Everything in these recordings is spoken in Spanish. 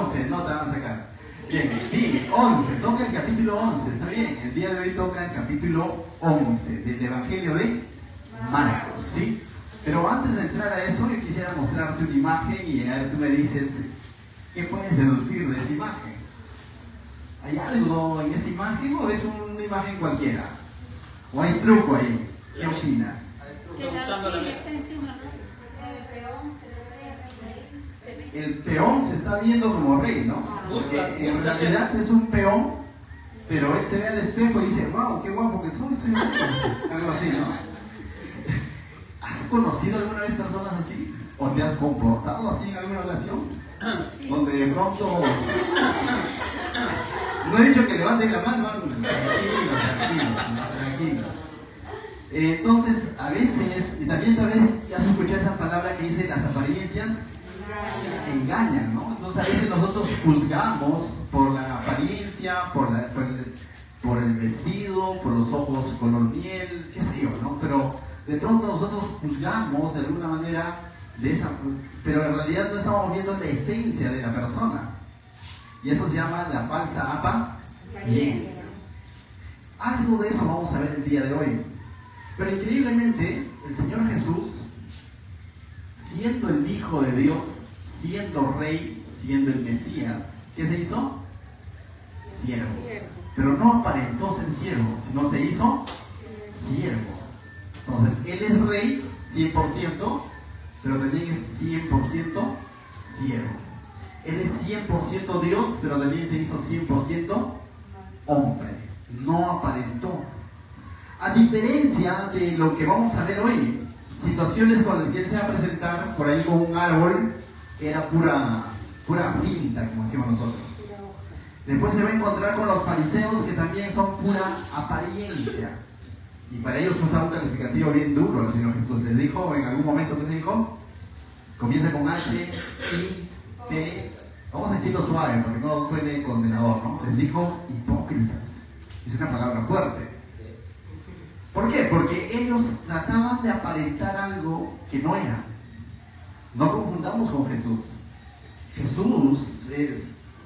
11, no te van a sacar. Bien, sí, 11, toca el capítulo 11, está bien. El día de hoy toca el capítulo 11 del Evangelio de Marcos, ¿sí? Pero antes de entrar a eso, yo quisiera mostrarte una imagen y a ver, tú me dices, ¿qué puedes deducir de esa imagen? ¿Hay algo en esa imagen o es una imagen cualquiera? ¿O hay truco ahí? ¿Qué opinas? El peón se está viendo como rey, ¿no? Porque en realidad es un peón, pero él se ve al espejo y dice, wow, qué guapo que soy un rey. Algo así, ¿no? ¿Has conocido alguna vez personas así? ¿O te has comportado así en alguna ocasión? Donde de pronto... No he dicho que levanten la mano, tranquilos. Entonces, a veces, y también tal vez has escuchado esa palabra que dice las apariencias engañan, ¿no? Entonces a veces nosotros juzgamos por la apariencia, por el vestido, por los ojos color miel, qué sé yo, ¿no? Pero de pronto nosotros juzgamos de alguna manera de esa, pero en realidad no estamos viendo la esencia de la persona. Y eso se llama la falsa apariencia. Algo de eso vamos a ver el día de hoy. Pero increíblemente, el Señor Jesús, siendo el Hijo de Dios, siendo Rey, siendo el Mesías, ¿qué se hizo? Siervo. Pero no aparentó ser siervo, sino se hizo siervo. Entonces, Él es Rey 100%, pero también es 100% siervo. Él es 100% Dios, pero también se hizo 100% hombre. No aparentó. A diferencia de lo que vamos a ver hoy, situaciones con las que Él se va a presentar por ahí con un árbol, era pura pinta, como decimos nosotros. Después se va a encontrar con los fariseos, que también son pura apariencia. Y para ellos usa un calificativo bien duro. El Señor Jesús les dijo, en algún momento que les dijo, comienza con H, I, P, vamos a decirlo suave, porque no suene condenador, ¿no? Les dijo hipócritas. Es una palabra fuerte. ¿Por qué? Porque ellos trataban de aparentar algo que no era. No confundamos con Jesús. Jesús es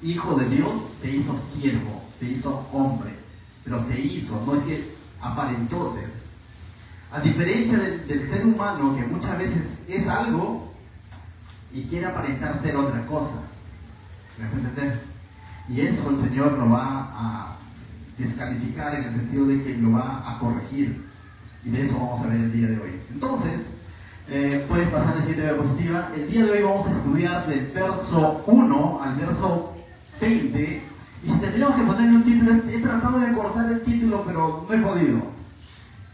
Hijo de Dios, se hizo siervo, se hizo hombre, pero se hizo, no es que aparentó ser. A diferencia del ser humano, que muchas veces es algo y quiere aparentar ser otra cosa. ¿Me puede entender? Y eso el Señor lo va a descalificar en el sentido de que lo va a corregir. Y de eso vamos a ver el día de hoy. Entonces, pueden pasar de siguiente diapositiva. El día de hoy vamos a estudiar del verso 1 al verso 20. Y si tendríamos que ponerle un título, he tratado de cortar el título, pero no he podido.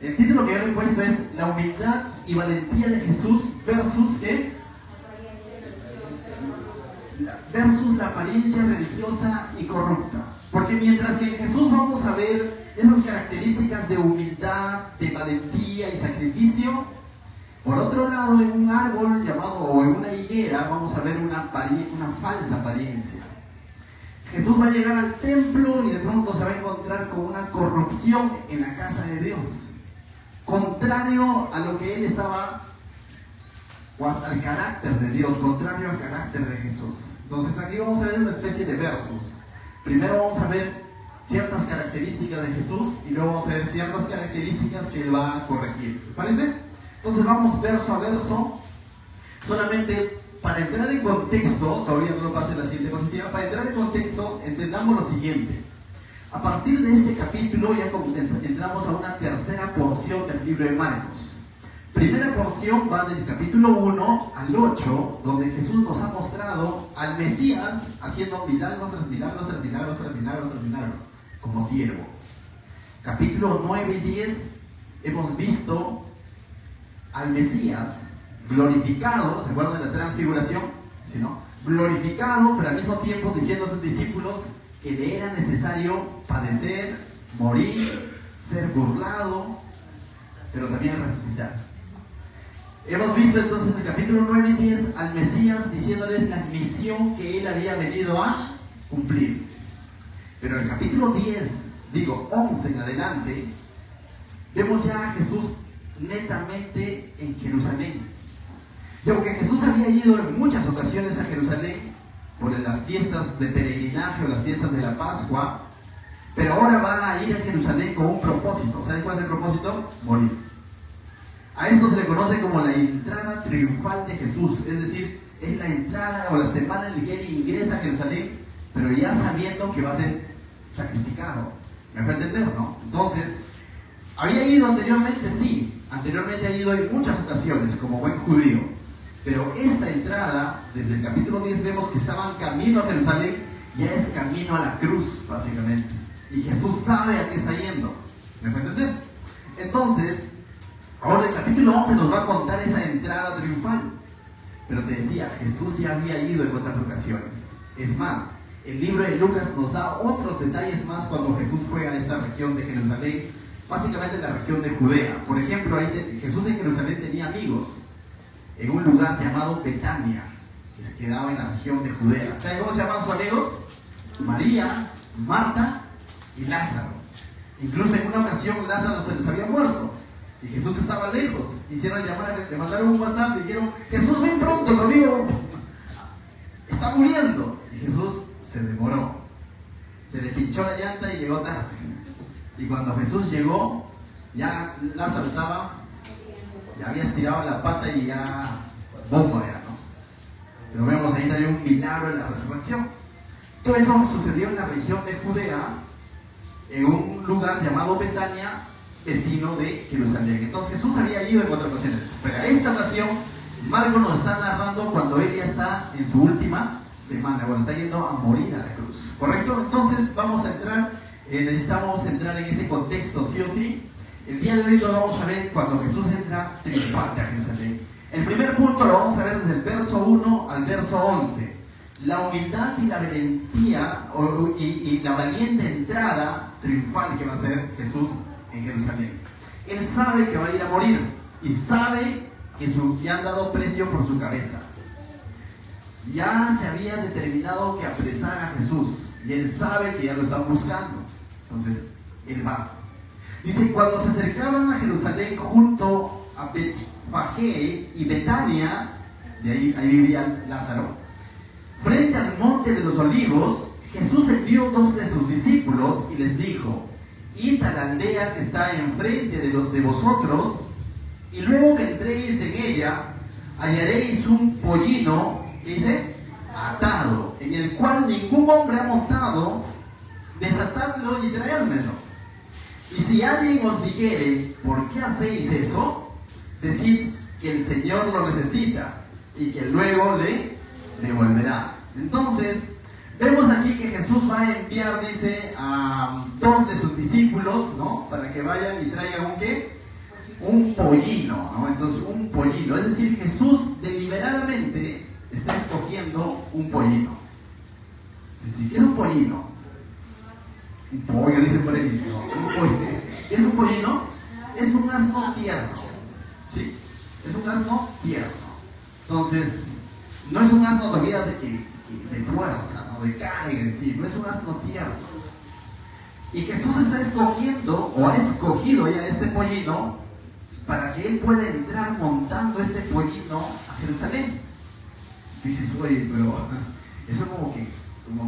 El título que yo le he puesto es La humildad y valentía de Jesús versus ¿qué? Versus la apariencia religiosa y corrupta. Porque mientras que en Jesús vamos a ver esas características de humildad, de valentía y sacrificio, por otro lado, en un árbol llamado, o en una higuera, vamos a ver una falsa apariencia. Jesús va a llegar al templo y de pronto se va a encontrar con una corrupción en la casa de Dios, contrario a lo que él estaba, o al carácter de Dios, contrario al carácter de Jesús. Entonces aquí vamos a ver una especie de versus. Primero vamos a ver ciertas características de Jesús y luego vamos a ver ciertas características que él va a corregir. ¿Les parece? Entonces vamos verso a verso. Solamente para entrar en contexto, todavía no lo pase la siguiente diapositiva, para entrar en contexto entendamos lo siguiente. A partir de este capítulo ya entramos a una tercera porción del libro de Marcos. Primera porción va del capítulo 1 al 8, donde Jesús nos ha mostrado al Mesías haciendo milagros tras milagros tras milagros tras milagros tras milagros, como siervo. Capítulo 9 y 10 hemos visto al Mesías glorificado, ¿se acuerdan de la transfiguración? ¿Sí, no? Glorificado, pero al mismo tiempo diciendo a sus discípulos que le era necesario padecer, morir, ser burlado, pero también resucitar. Hemos visto entonces en el capítulo 9 y 10 al Mesías diciéndoles la misión que él había venido a cumplir. Pero en el capítulo 11 en adelante, vemos ya a Jesús netamente en Jerusalén. Y aunque Jesús había ido en muchas ocasiones a Jerusalén, por las fiestas de peregrinaje o las fiestas de la Pascua, pero ahora va a ir a Jerusalén con un propósito. ¿Saben cuál es el propósito? Morir. A esto se le conoce como la entrada triunfal de Jesús, es decir, es la entrada o la semana en la que Él ingresa a Jerusalén, pero ya sabiendo que va a ser sacrificado. ¿Me puede entender, no? Entonces, ¿había ido anteriormente? Sí, anteriormente ha ido en muchas ocasiones como buen judío, pero esta entrada, desde el capítulo 10 vemos que estaban camino a Jerusalén, ya es camino a la cruz, básicamente. Y Jesús sabe a qué está yendo. ¿Me puede entender? Entonces, ahora el capítulo 11 nos va a contar esa entrada triunfal. Pero te decía, Jesús ya había ido en otras ocasiones. Es más, el libro de Lucas nos da otros detalles más cuando Jesús fue a esta región de Jerusalén, básicamente la región de Judea. Por ejemplo, Jesús en Jerusalén tenía amigos en un lugar llamado Betania, que se quedaba en la región de Judea. ¿Saben cómo se llamaban sus amigos? María, Marta y Lázaro. Incluso en una ocasión Lázaro se les había muerto y Jesús estaba lejos. Hicieron llamar, le mandaron un WhatsApp y dijeron: Jesús, ven pronto, tu amigo está muriendo. Y Jesús se demoró, se le pinchó la llanta y llegó tarde. Y cuando Jesús llegó, ya Lázaro estaba, ya había estirado la pata y ya bomba ya, ¿no? Pero vemos ahí también un milagro en la resurrección. Todo eso sucedió en la región de Judea, en un lugar llamado Betania, vecino de Jerusalén. Entonces Jesús había ido en otras ocasiones, pero a esta ocasión Marcos nos está narrando cuando él ya está en su última semana, bueno, está yendo a morir a la cruz, ¿correcto? Entonces vamos a entrar, necesitamos entrar en ese contexto, sí o sí. El día de hoy lo vamos a ver cuando Jesús entra triunfante a Jerusalén. El primer punto lo vamos a ver desde el verso 1 al verso 11. La humildad y la valentía y la valiente entrada triunfal que va a hacer Jesús en Jerusalén. Él sabe que va a ir a morir y sabe que ya han dado precio por su cabeza. Ya se había determinado que apresara a Jesús y él sabe que ya lo están buscando. Entonces, él va. Dice, cuando se acercaban a Jerusalén junto a Betfagé y Betania, de ahí vivía Lázaro, frente al monte de los olivos, Jesús envió 2 de sus discípulos y les dijo: id a la aldea que está enfrente de vosotros, y luego que entréis en ella, hallaréis un pollino, que dice, atado, en el cual ningún hombre ha montado. Desatadlo y traédmelo. Y si alguien os dijere: ¿por qué hacéis eso?, decid que el Señor lo necesita y que luego le devolverá. Entonces, vemos aquí que Jesús va a enviar, dice, a 2 de sus discípulos, ¿no?, para que vayan y traigan un ¿qué? Un pollino, ¿no? Entonces, un pollino. Es decir, Jesús deliberadamente está escogiendo un pollino. ¿Qué es un pollino? Un pollo, dice por ahí, ¿no? Un pollo. ¿Qué es un pollino? Es un asno tierno. ¿Sí? Es un asno tierno. Entonces, no es un asno todavía de fuerza, ¿no?, de carga en sí. No es un asno tierno. Y Jesús está escogiendo, o ha escogido ya este pollino, para que él pueda entrar montando este pollino a Jerusalén. Dices, oye, pero eso como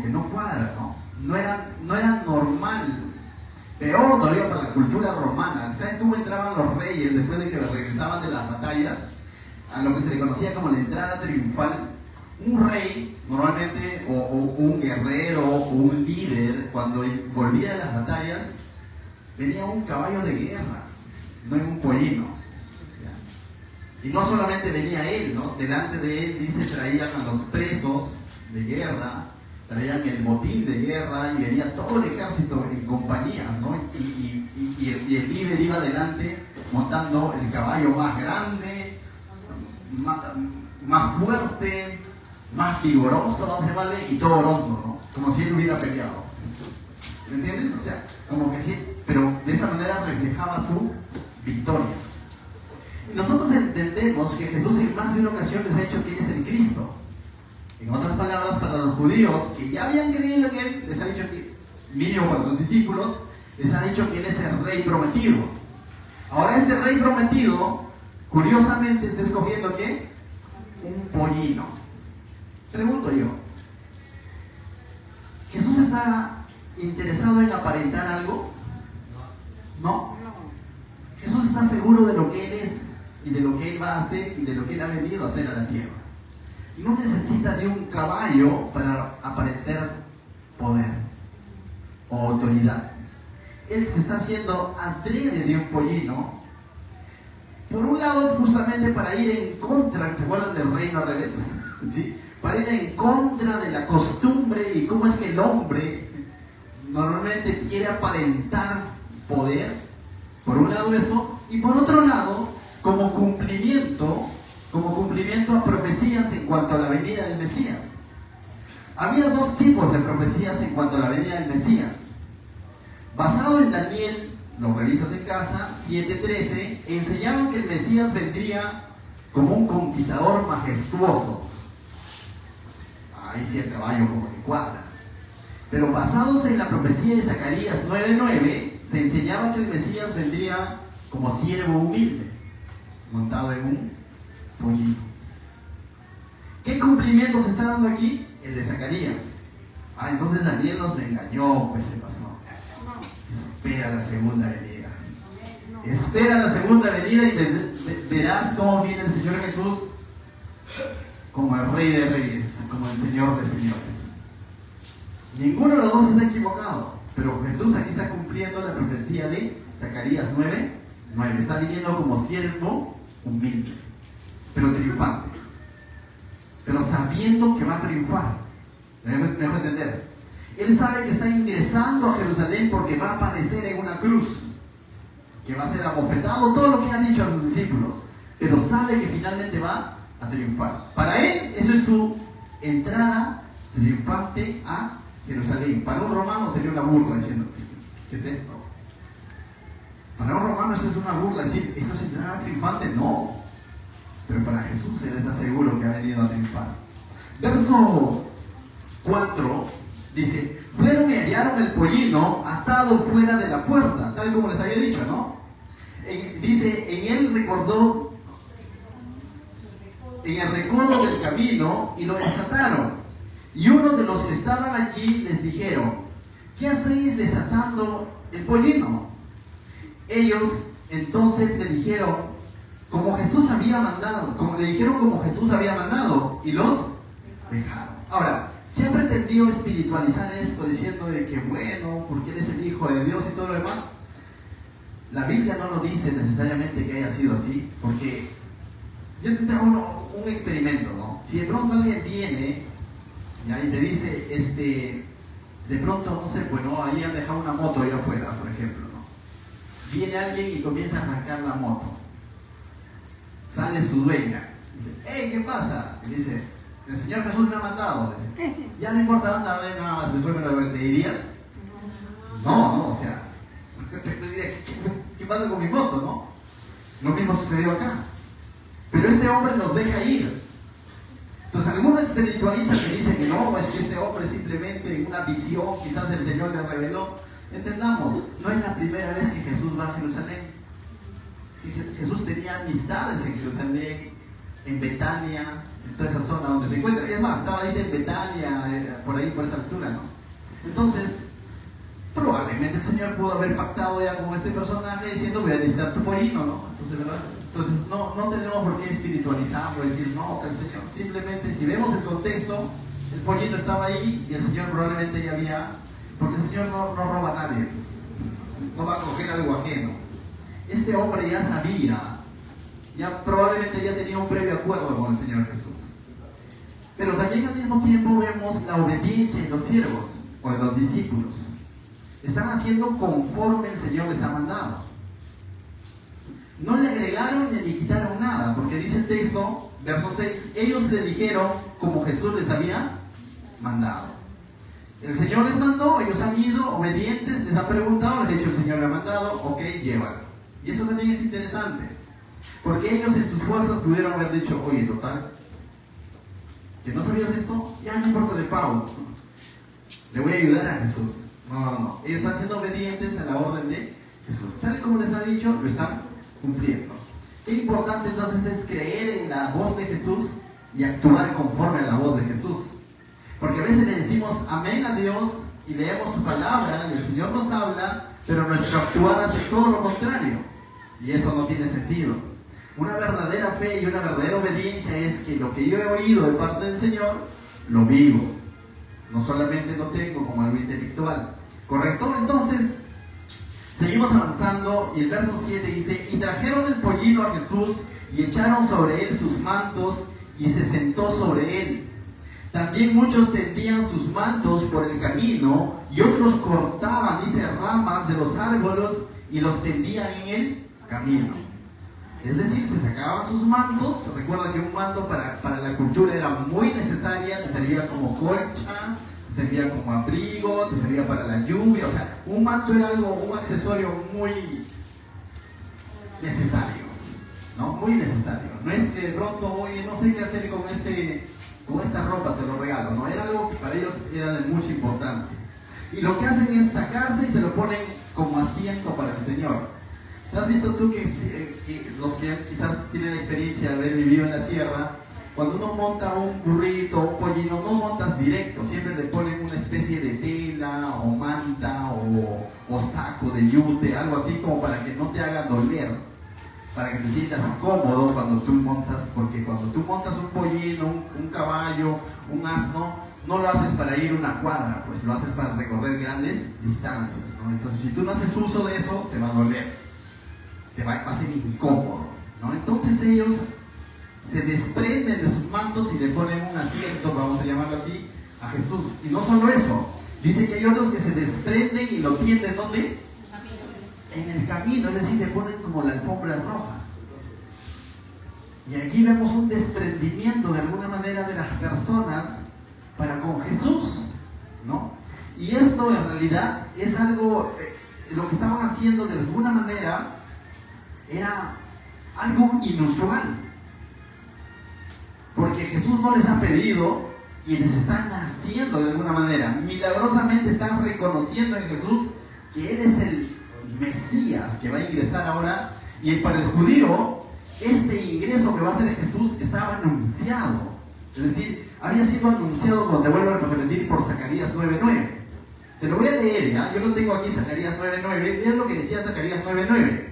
que no cuadra, ¿no? No era normal. Peor todavía para la cultura romana. ¿Sabes cómo entraban los reyes después de que regresaban de las batallas? A lo que se le conocía como la entrada triunfal. Un rey, normalmente, o un guerrero, o un líder, cuando volvía de las batallas, venía un caballo de guerra, no en un pollino. Y no solamente venía él, ¿no? Delante de él, dice, traían a los presos de guerra, traían el botín de guerra y venía todo el ejército en compañías, ¿no? Y el líder iba adelante montando el caballo más grande, más fuerte, más vigoroso, vamos a llamarle, y todo hondo, ¿no? Como si él hubiera peleado. ¿Me entiendes? O sea, como que sí, pero de esa manera reflejaba su victoria. Y nosotros entendemos que Jesús en más de una ocasión les ha dicho que Él es el Cristo. En otras palabras, para los judíos que ya habían creído en Él, les ha dicho que, mínimo para sus discípulos, les ha dicho que Él es el Rey prometido. Ahora este Rey prometido, curiosamente, está escogiendo ¿qué? Un pollino. Pregunto yo, está interesado en aparentar algo? ¿No? Jesús está seguro de lo que Él es y de lo que Él va a hacer y de lo que Él ha venido a hacer a la tierra. No necesita de un caballo para aparentar poder o autoridad. Él se está haciendo adrede de un pollino. Por un lado, justamente para ir en contra, ¿se acuerdan del reino al revés? ¿Sí? Para ir en contra de la costumbre y cómo es que el hombre normalmente quiere aparentar poder. Por un lado eso, y por otro lado, como cumplimiento a profecías en cuanto a la venida del Mesías. Había dos tipos de profecías en cuanto a la venida del Mesías. Basado en Daniel, lo revisas en casa, 7:13, enseñaban que el Mesías vendría como un conquistador majestuoso. Ahí sí el caballo como que cuadra. Pero basados en la profecía de Zacarías 9:9, se enseñaba que el Mesías vendría como siervo humilde, montado en un pollino. ¿Qué cumplimiento se está dando aquí? El de Zacarías. Entonces Daniel nos engañó, pues se pasó. Espera la segunda venida. Espera la segunda venida y verás cómo viene el Señor Jesús como el Rey de Reyes, como el Señor de Señores. Ninguno de los dos está equivocado, pero Jesús aquí está cumpliendo la profecía de Zacarías 9:9. Está viniendo como siervo humilde, pero triunfante, pero sabiendo que va a triunfar. ¿Me dejo entender? Él sabe que está ingresando a Jerusalén porque va a padecer en una cruz, que va a ser abofetado, todo lo que ha dicho a sus discípulos, pero sabe que finalmente va a triunfar. Para él, eso es su entrada triunfante a Jerusalén. Para un romano sería una burla diciendo, ¿qué es esto? Para un romano eso es una burla, decir, ¿eso es entrada triunfante? No. Pero para Jesús Él está seguro que ha venido a triunfar. Verso 4 dice, fueron y hallaron el pollino atado fuera de la puerta, tal como les había dicho, ¿no? Dice, en el recodo del camino y lo desataron. Y uno de los que estaban allí les dijeron, ¿qué hacéis desatando el pollino? Ellos entonces le dijeron, como Jesús había mandado, y los dejaron. Ahora, se ha pretendido espiritualizar esto diciendo de que bueno, porque Él es el Hijo de Dios y todo lo demás. La Biblia no lo dice necesariamente que haya sido así, porque yo te hago un experimento, ¿no? Si de pronto alguien viene y te dice, de pronto, no sé, bueno, ahí han dejado una moto allá afuera, por ejemplo, ¿no? Viene alguien y comienza a arrancar la moto. Sale su dueña, dice, hey, ¿qué pasa? Y dice, el Señor Jesús me ha mandado. Dice, ya no importa dónde ver nada más, después ¿le dirías? No, o sea, ¿qué pasa con mi moto, no? Lo mismo sucedió acá. Pero este hombre nos deja ir. Entonces algunos espiritualistas que dicen que no, es que este hombre simplemente en una visión, quizás el Señor le reveló. Entendamos, no es la primera vez que Jesús va a Jerusalén. Jesús tenía amistades en Jerusalén, en Betania, en toda esa zona donde se encuentra. Y es más, estaba ahí en Betania, por ahí, por esa altura, ¿no? Entonces, probablemente el Señor pudo haber pactado ya con este personaje diciendo, voy a necesitar tu pollino, ¿no? Entonces, ¿verdad? Entonces no tenemos por qué espiritualizarlo, decir, no, el Señor, simplemente si vemos el contexto, el pollino estaba ahí y el Señor probablemente ya había, porque el Señor no roba a nadie, pues, no va a coger algo ajeno. Este hombre ya sabía, ya probablemente ya tenía un previo acuerdo con el Señor Jesús. Pero también al mismo tiempo vemos la obediencia en los siervos o en los discípulos. Están haciendo conforme el Señor les ha mandado. No le agregaron ni le quitaron nada, porque dice el texto, verso 6, ellos le dijeron como Jesús les había mandado. El Señor les mandó, ellos han ido obedientes, les han preguntado, les ha dicho el Señor le ha mandado, ok, llévalo. Y eso también es interesante, porque ellos en sus fuerzas pudieron haber dicho, oye, total, ¿que no sabías esto? Ya no importa de pago, le voy a ayudar a Jesús. No, ellos están siendo obedientes a la orden de Jesús, tal como les ha dicho, lo están cumpliendo. Qué importante entonces es creer en la voz de Jesús y actuar conforme a la voz de Jesús. Porque a veces le decimos amén a Dios y leemos su palabra y el Señor nos habla, pero nuestro actuar hace todo lo contrario. Y eso no tiene sentido. Una verdadera fe y una verdadera obediencia es que lo que yo he oído de parte del Señor, lo vivo. No solamente lo tengo como algo intelectual. ¿Correcto? Entonces, seguimos avanzando y el verso 7 dice: y trajeron el pollino a Jesús y echaron sobre él sus mantos y se sentó sobre él. También muchos tendían sus mantos por el camino y otros cortaban, dice, ramas de los árboles y los tendían en el camino. Es decir, se sacaban sus mantos. Recuerda que un manto para la cultura era muy necesaria, te servía como colcha, te servía como abrigo, te servía para la lluvia. O sea, un manto era un accesorio muy necesario, ¿no? Muy necesario. No es que de pronto, oye, no sé qué hacer con esta ropa, te lo regalo, ¿no? Era algo que para ellos era de mucha importancia. Y lo que hacen es sacarse y se lo ponen como asiento para el Señor. ¿Has visto tú que los que quizás tienen la experiencia de haber vivido en la sierra, cuando uno monta un burrito, un pollino, no montas directo, siempre le ponen una especie de tela o manta o saco de yute, algo así como para que no te haga doler, para que te sientas cómodo cuando tú montas, porque cuando tú montas un pollino, un caballo, un asno, no lo haces para ir una cuadra, pues lo haces para recorrer grandes distancias, ¿no? Entonces, si tú no haces uso de eso, te va a doler. Te va a ser incómodo, ¿no? Entonces ellos se desprenden de sus mantos y le ponen un asiento, vamos a llamarlo así, a Jesús. Y no solo eso, dice que hay otros que se desprenden y lo tienden, ¿dónde? En el camino, es decir, le ponen como la alfombra roja. Y aquí vemos un desprendimiento de alguna manera de las personas para con Jesús, ¿no? Y esto en realidad es algo, lo que estaban haciendo de alguna manera era algo inusual, porque Jesús no les ha pedido y les están haciendo de alguna manera. Milagrosamente están reconociendo en Jesús que Él es el Mesías que va a ingresar ahora, y para el judío este ingreso que va a hacer Jesús estaba anunciado, es decir, había sido anunciado, como te vuelvo a repetir, por Zacarías 9:9. Te lo voy a leer, ¿ya? Yo lo tengo aquí, Zacarías 9:9. Mira lo que decía Zacarías 9:9.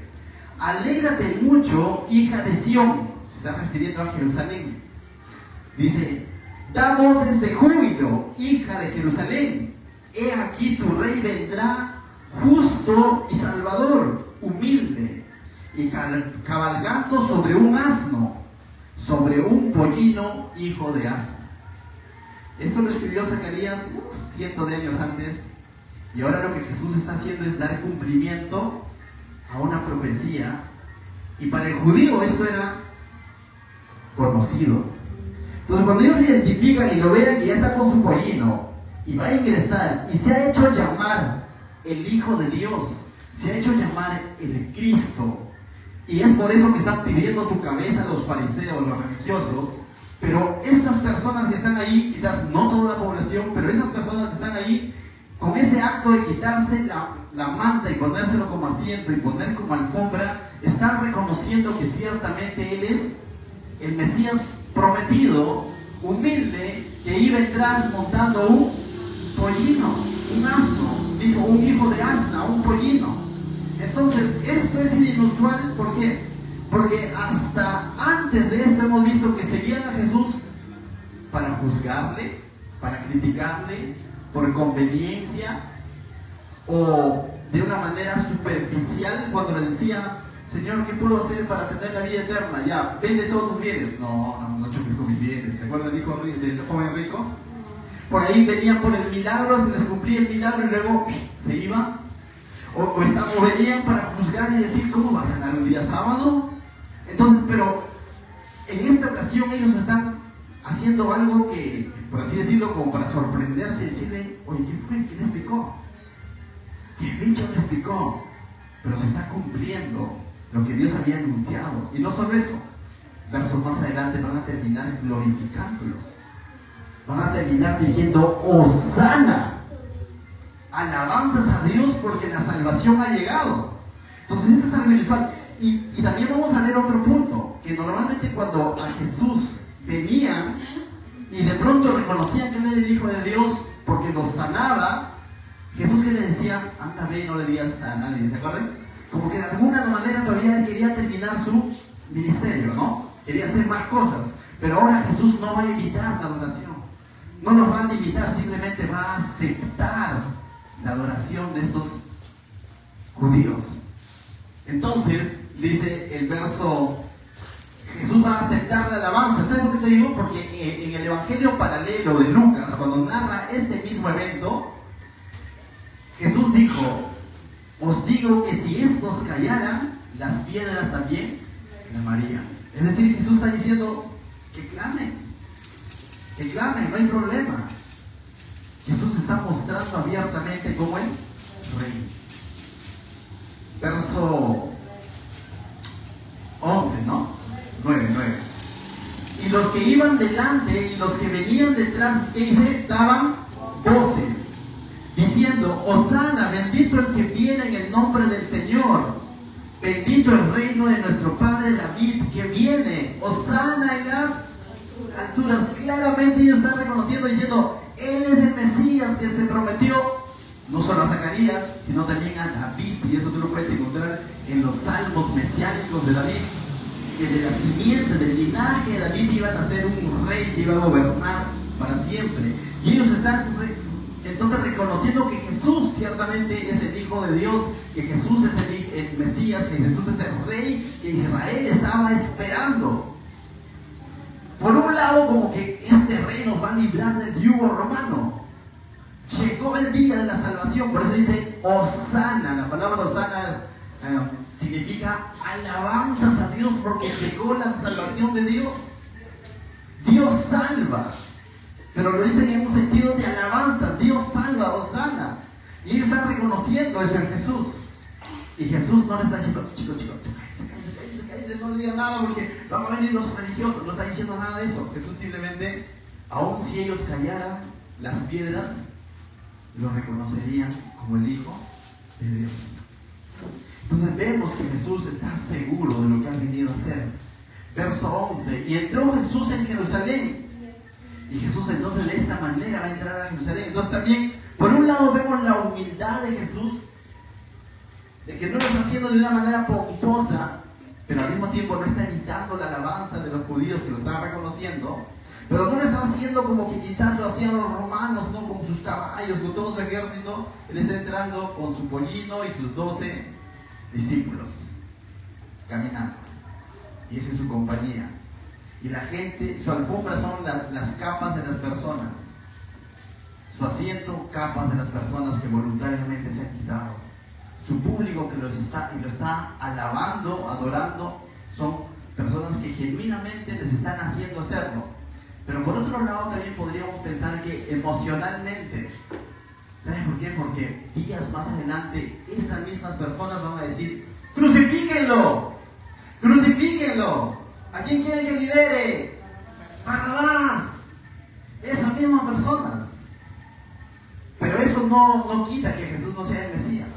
Alégrate mucho, hija de Sión. Se está refiriendo a Jerusalén. Dice: da voces de júbilo, hija de Jerusalén. He aquí tu rey vendrá, justo y salvador, humilde, y cabalgando sobre un asno, sobre un pollino, hijo de asna. Esto lo escribió Zacarías cientos de años antes, y ahora lo que Jesús está haciendo es dar cumplimiento a una profecía, y para el judío esto era conocido. Entonces, cuando ellos se identifican y lo vean que ya está con su pollino y va a ingresar y se ha hecho llamar el Hijo de Dios, se ha hecho llamar el Cristo, y es por eso que están pidiendo su cabeza los fariseos, los religiosos. Pero estas personas que están ahí, quizás no toda la población, pero esas personas que están ahí, con ese acto de quitarse la manta y ponérselo como asiento y poner como alfombra, están reconociendo que ciertamente Él es el Mesías prometido, humilde, que iba a entrar montando un pollino, un asno, dijo, un hijo de asna, un pollino. Entonces, esto es inusual. ¿Por qué? Porque hasta antes de esto hemos visto que seguían a Jesús para juzgarle, para criticarle, por conveniencia, o de una manera superficial, cuando le decía: Señor, ¿qué puedo hacer para tener la vida eterna? Ya, vende todos tus bienes. No choques con mis bienes. ¿Se acuerdan del joven rico? Por ahí venían por el milagro, se les cumplía el milagro y luego se iba. O venían para juzgar y decir: ¿cómo vas a ganar un día sábado? Entonces, pero en esta ocasión ellos están haciendo algo que, por así decirlo, como para sorprenderse y decirle: oye, ¿quién fue? ¿Quién explicó? ¿Quién bicho me explicó? Pero se está cumpliendo lo que Dios había anunciado. Y no solo eso, versos más adelante van a terminar glorificándolo. Van a terminar diciendo: Hosana, alabanzas a Dios porque la salvación ha llegado. Entonces esto es algo inusual. Y también vamos a ver otro punto, que normalmente cuando a Jesús venían y de pronto reconocían que él era el Hijo de Dios porque los sanaba, Jesús que le decía, anda, ve y no le digas a nadie, ¿se acuerdan? Como que de alguna manera todavía quería terminar su ministerio, ¿no? Quería hacer más cosas, pero ahora Jesús no va a evitar la adoración, no nos va a limitar, simplemente va a aceptar la adoración de estos judíos. Entonces, dice el verso, Jesús va a aceptar la alabanza. ¿Sabes por qué te digo? Porque en el evangelio paralelo de Lucas, cuando narra este mismo evento, Jesús dijo, os digo que si estos callaran, las piedras también clamarían. Es decir, Jesús está diciendo que clamen, no hay problema. Jesús está mostrando abiertamente como el rey. Verso 11, ¿no? 9. Y los que iban delante y los que venían detrás, ¿qué dice? Daban voces, diciendo, Hosana, bendito el que viene en el nombre del Señor, bendito el reino de nuestro padre David, que viene, Hosana en las alturas. Claramente ellos están reconociendo, diciendo, Él es el Mesías que se prometió, no solo a Zacarías, sino también a David, y eso tú lo puedes encontrar en los salmos mesiánicos de David, que de la simiente, del linaje de David iban a ser un rey que iba a gobernar para siempre. Y ellos están entonces reconociendo que Jesús ciertamente es el Hijo de Dios, que Jesús es el Mesías, que Jesús es el Rey que Israel estaba esperando. Por un lado, como que este rey nos va a librar del yugo romano. Llegó el día de la salvación, por eso dice Hosana. La palabra Hosana significa alabanzas a Dios, porque llegó la salvación de Dios. Dios salva, pero lo dicen en un sentido de alabanza. Dios salva, Hosana. Y ellos están reconociendo eso en Jesús. Y Jesús no les está diciendo, chicos, no le digan nada porque van a venir los religiosos. No está diciendo nada de eso. Jesús simplemente, aun si ellos callaran, las piedras lo reconocerían como el Hijo de Dios. Entonces vemos que Jesús está seguro de lo que ha venido a hacer. Verso 11, y entró Jesús en Jerusalén. Y Jesús entonces de esta manera va a entrar a Jerusalén. Entonces también, por un lado vemos la humildad de Jesús, de que no lo está haciendo de una manera pomposa, pero al mismo tiempo no está evitando la alabanza de los judíos que lo estaban reconociendo, pero no lo está haciendo como que quizás lo hacían los romanos, ¿no? Con sus caballos, con todo su ejército. Él está entrando con su pollino y sus 12 discípulos, caminando. Y esa es su compañía. Y la gente, su alfombra son las capas de las personas. Su asiento, capas de las personas que voluntariamente se han quitado. Su público que lo está alabando, adorando, son personas que genuinamente les están haciendo hacerlo. Pero por otro lado también podríamos pensar que emocionalmente, ¿sabes por qué? Porque días más adelante esas mismas personas van a decir, ¡crucifíquenlo! ¡Crucifíquenlo! ¿A quién quieren que libere? ¡Barrabás! Esas mismas personas. Pero eso no quita que Jesús no sea el Mesías.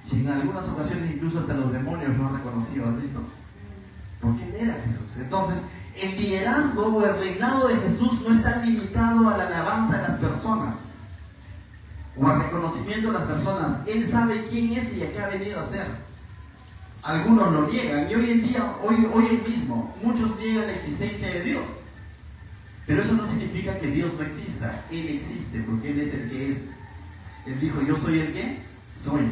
Si en algunas ocasiones incluso hasta los demonios lo han reconocido, ¿has visto? Porque Él era Jesús. Entonces, el liderazgo o el reinado de Jesús no está limitado a la alabanza de las personas o al reconocimiento de las personas. Él sabe quién es y a qué ha venido a hacer. Algunos lo niegan, y hoy en día, hoy mismo, muchos niegan la existencia de Dios. Pero eso no significa que Dios no exista. Él existe, porque Él es el que es. Él dijo, yo soy el que soy.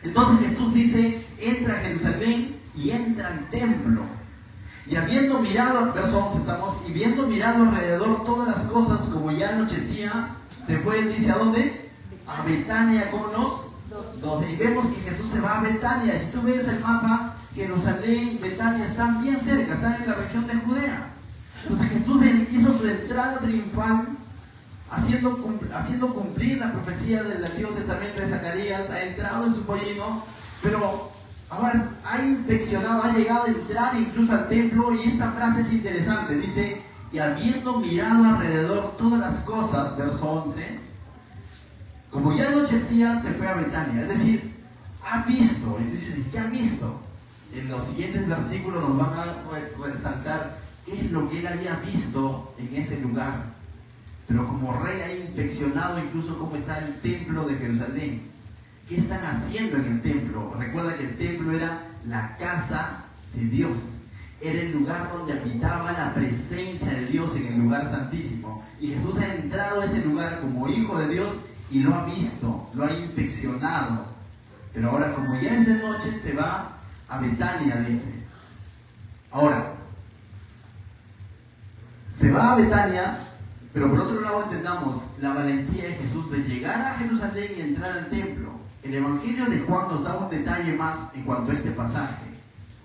Entonces Jesús dice, entra a Jerusalén y entra al templo. Y habiendo mirado, verso 11 estamos, y viendo mirado alrededor todas las cosas, como ya anochecía, se fue, dice, ¿a dónde? A Betania con los 12. Y vemos que Jesús se va a Betania. Si tú ves el mapa, Jerusalén y Betania están bien cerca, están en la región de Judea. Entonces Jesús hizo su entrada triunfal, haciendo cumplir la profecía del Antiguo Testamento de Zacarías. Ha entrado en su pollino, pero ahora ha inspeccionado, ha llegado a entrar incluso al templo. Y esta frase es interesante, dice, y habiendo mirado alrededor todas las cosas, verso 11, como ya anochecía, se fue a Betania. Es decir, ha visto. Y tú dices, ¿qué ha visto? En los siguientes versículos nos van a resaltar qué es lo que él había visto en ese lugar. Pero como rey ha inspeccionado incluso cómo está el templo de Jerusalén. ¿Qué están haciendo en el templo? Recuerda que el templo era la casa de Dios. Era el lugar donde habitaba la presencia de Dios en el lugar santísimo. Y Jesús ha entrado a ese lugar como hijo de Dios y lo ha visto, lo ha inspeccionado. Pero ahora, como ya es de noche, se va a Betania, dice. Ahora, se va a Betania, pero por otro lado entendamos la valentía de Jesús de llegar a Jerusalén y entrar al templo. El Evangelio de Juan nos da un detalle más en cuanto a este pasaje.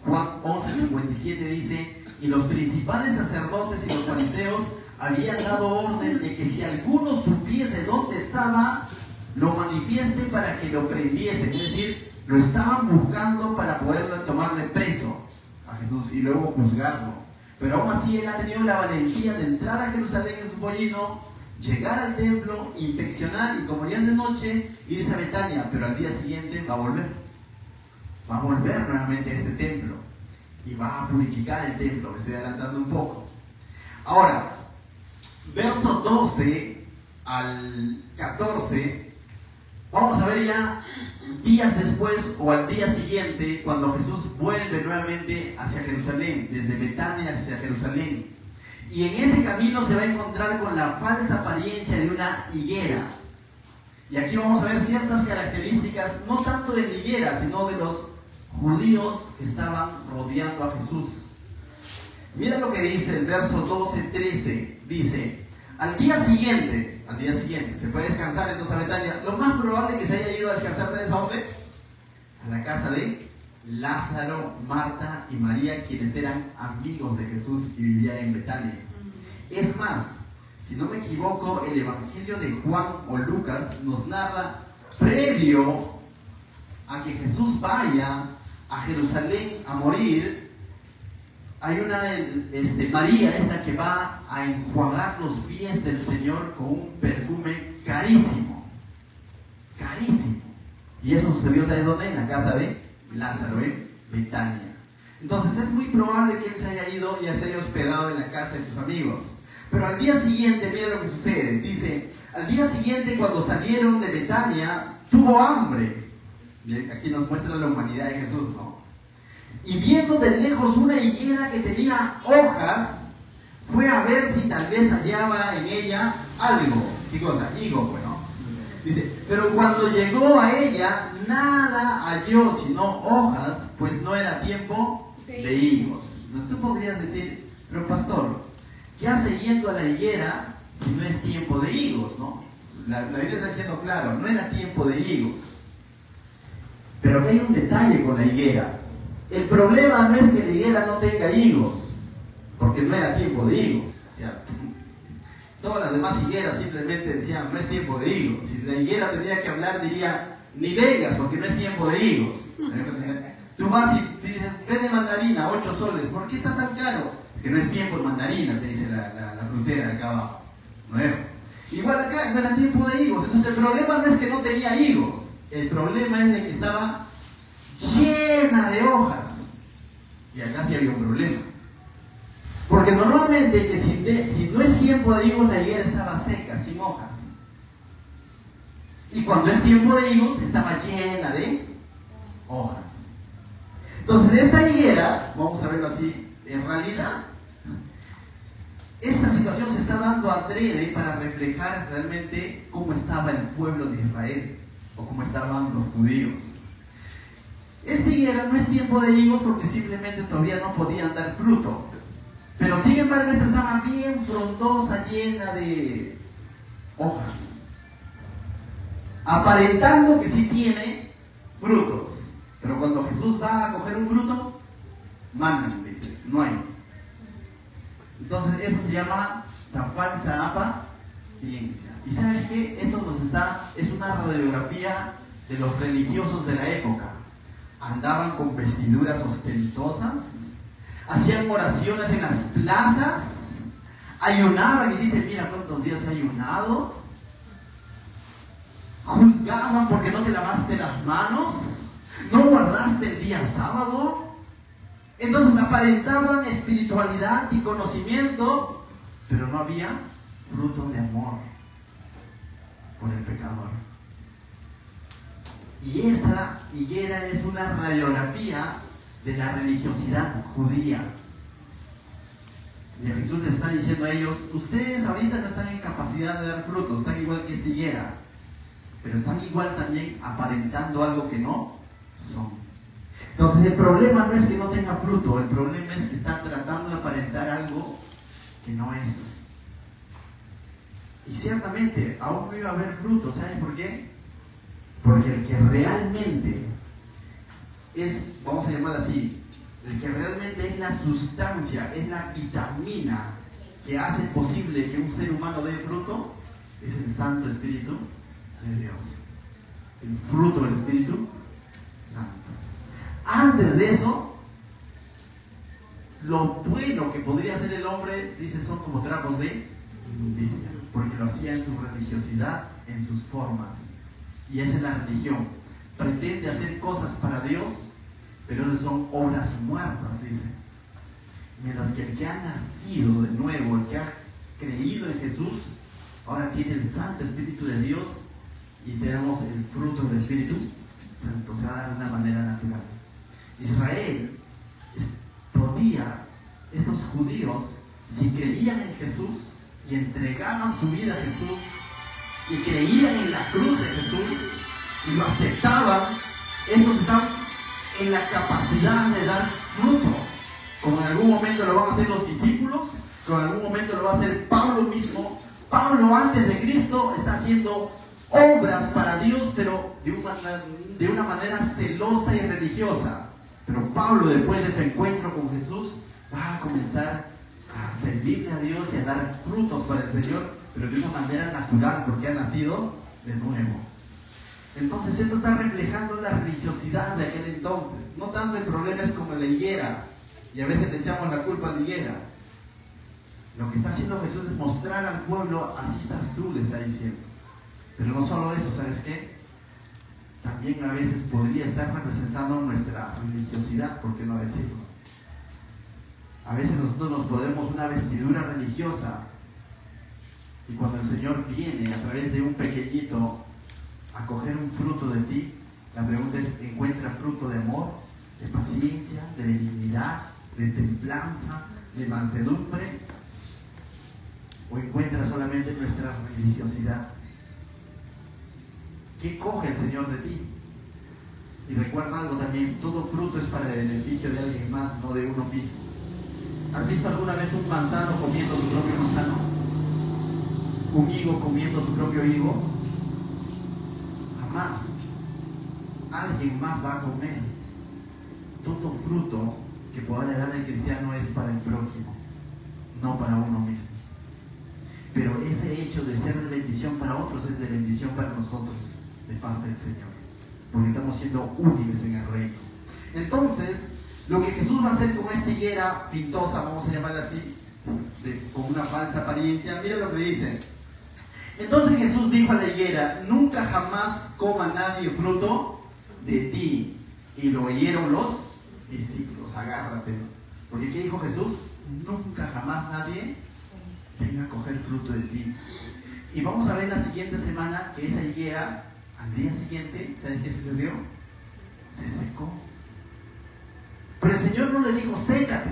Juan 11:57 dice: y los principales sacerdotes y los fariseos habían dado orden de que si alguno supiese dónde estaba, lo manifieste para que lo prendiesen. Es decir, lo estaban buscando para poder tomarle preso a Jesús y luego juzgarlo. Pero aún así él ha tenido la valentía de entrar a Jerusalén en su pollino, llegar al templo, inspeccionar y como ya es de noche, irse a Betania. Pero al día siguiente va a volver. Va a volver nuevamente a este templo y va a purificar el templo. Me estoy adelantando un poco. Ahora, versos 12 al 14, vamos a ver ya días después o al día siguiente, cuando Jesús vuelve nuevamente hacia Jerusalén, desde Betania hacia Jerusalén. Y en ese camino se va a encontrar con la falsa apariencia de una higuera. Y aquí vamos a ver ciertas características, no tanto de la higuera, sino de los judíos que estaban rodeando a Jesús. Mira lo que dice el verso 12-13. Dice: al día siguiente, se fue a descansar entonces a Betania. Lo más probable es que se haya ido a descansar, ¿sabes a dónde? A la casa de Lázaro, Marta y María, quienes eran amigos de Jesús y vivían en Betania. Es más, si no me equivoco, el Evangelio de Juan o Lucas nos narra, previo a que Jesús vaya a Jerusalén a morir, hay una María esta que va a enjuagar los pies del Señor con un perfume carísimo. Y eso sucedió, ¿sabes dónde? En la casa de Lázaro, en Betania. Entonces es muy probable que él se haya ido y se haya hospedado en la casa de sus amigos. Pero al día siguiente, mira lo que sucede. Dice: al día siguiente, cuando salieron de Betania, tuvo hambre. Y aquí nos muestra la humanidad de Jesús, ¿no? Y viendo de lejos una higuera que tenía hojas, fue a ver si tal vez hallaba en ella algo. ¿Qué cosa? Higo, bueno. Dice: pero cuando llegó a ella, nada halló sino hojas, pues no era tiempo de higos. Entonces tú podrías decir: pero pastor, ¿qué hace yendo a la higuera si no es tiempo de higos, no? La Biblia está diciendo claro, no era tiempo de higos. Pero aquí hay un detalle con la higuera. El problema no es que la higuera no tenga higos, porque no era tiempo de higos. O sea, todas las demás higueras simplemente decían: no es tiempo de higos. Si la higuera tenía que hablar, diría: ni vengas, porque no es tiempo de higos. Tú vas y dices: vende mandarina, 8 soles. ¿Por qué está tan caro? Porque no es tiempo de mandarina, te dice la frutera acá abajo. ¿No es? Igual acá no era tiempo de higos. Entonces el problema no es que no tenía higos. El problema es de que estaba llena de hojas. Y acá sí había un problema. Porque normalmente que si no es tiempo de higos, la higuera estaba seca, sin hojas. Y cuando es tiempo de higos, estaba llena de hojas. Entonces esta higuera, vamos a verlo así, en realidad, esta situación se está dando adrede para reflejar realmente cómo estaba el pueblo de Israel, o cómo estaban los judíos. Esta higuera no es tiempo de higos porque simplemente todavía no podían dar fruto. Pero sin embargo esta estaba bien frondosa, llena de hojas, aparentando que sí tiene frutos. Pero cuando Jesús va a coger un fruto, mandan, dice, no hay. Entonces eso se llama la falsa apariencia. ¿Y saben qué? Esto es una radiografía de los religiosos de la época. Andaban con vestiduras ostentosas, hacían oraciones en las plazas, ayunaban y dicen: mira cuántos días he ayunado. Juzgaban porque no te lavaste las manos, no guardaste el día sábado. Entonces aparentaban espiritualidad y conocimiento, pero no había fruto de amor por el pecador. Y esa higuera es una radiografía de la religiosidad judía. Y Jesús le está diciendo a ellos: ustedes ahorita no están en capacidad de dar frutos, están igual que esta higuera, pero están igual también aparentando algo que no son. Entonces el problema no es que no tenga fruto, el problema es que están tratando de aparentar algo que no es. Y ciertamente aún no iba a haber fruto. ¿Saben por qué? Porque el que realmente es, vamos a llamarlo así, el que realmente es la sustancia, es la vitamina que hace posible que un ser humano dé fruto, es el Santo Espíritu de Dios. El fruto del Espíritu Santo. Antes de eso, lo bueno que podría hacer el hombre, dice, son como trapos de inmundicia, porque lo hacía en su religiosidad, en sus formas. Y esa es la religión. Pretende hacer cosas para Dios, pero son obras muertas, dice. Mientras que el que ha nacido de nuevo, el que ha creído en Jesús, ahora tiene el Santo Espíritu de Dios y tenemos el fruto del Espíritu Santo. Se va a dar de una manera natural. Israel estos judíos, si creían en Jesús y entregaban su vida a Jesús y creían en la cruz de Jesús y lo aceptaban, estos están en la capacidad de dar fruto, como en algún momento lo van a hacer los discípulos, como en algún momento lo va a hacer Pablo mismo. Pablo, antes de Cristo, está haciendo obras para Dios, pero de una manera celosa y religiosa. Pero Pablo, después de su encuentro con Jesús, va a comenzar a servirle a Dios y a dar frutos para el Señor, pero de una manera natural, porque ha nacido de nuevo. Entonces esto está reflejando la religiosidad de aquel entonces. No tanto el problema es como la higuera, y a veces le echamos la culpa a la higuera. Lo que está haciendo Jesús es mostrar al pueblo: así estás tú, le está diciendo. Pero no solo eso, ¿sabes qué? También a veces podría estar representando nuestra religiosidad, ¿por qué no decirlo? A veces nosotros nos ponemos una vestidura religiosa, y cuando el Señor viene a través de un pequeñito a coger un fruto de ti, la pregunta es: ¿encuentra fruto de amor, de paciencia, de benignidad, de templanza, de mansedumbre? ¿O encuentra solamente nuestra religiosidad? ¿Qué coge el Señor de ti? Y recuerda algo también: todo fruto es para el beneficio de alguien más, no de uno mismo. ¿Has visto alguna vez un manzano comiendo su propio manzano? ¿Un higo comiendo su propio higo? Jamás. Alguien más va a comer. Todo fruto que pueda dar el cristiano es para el prójimo, no para uno mismo. Pero ese hecho de ser de bendición para otros es de bendición para nosotros, de parte del Señor, porque estamos siendo útiles en el reino. Entonces, lo que Jesús va a hacer con esta higuera pintosa, vamos a llamarla así, con una falsa apariencia, mira lo que dice. Entonces Jesús dijo a la higuera: nunca jamás coma nadie fruto de ti. Y lo oyeron los discípulos. Agárrate, porque ¿qué dijo Jesús? Nunca jamás nadie venga a coger fruto de ti. Y vamos a ver la siguiente semana que esa higuera, al día siguiente, ¿saben qué sucedió? Se secó. Pero el Señor no le dijo: sécate.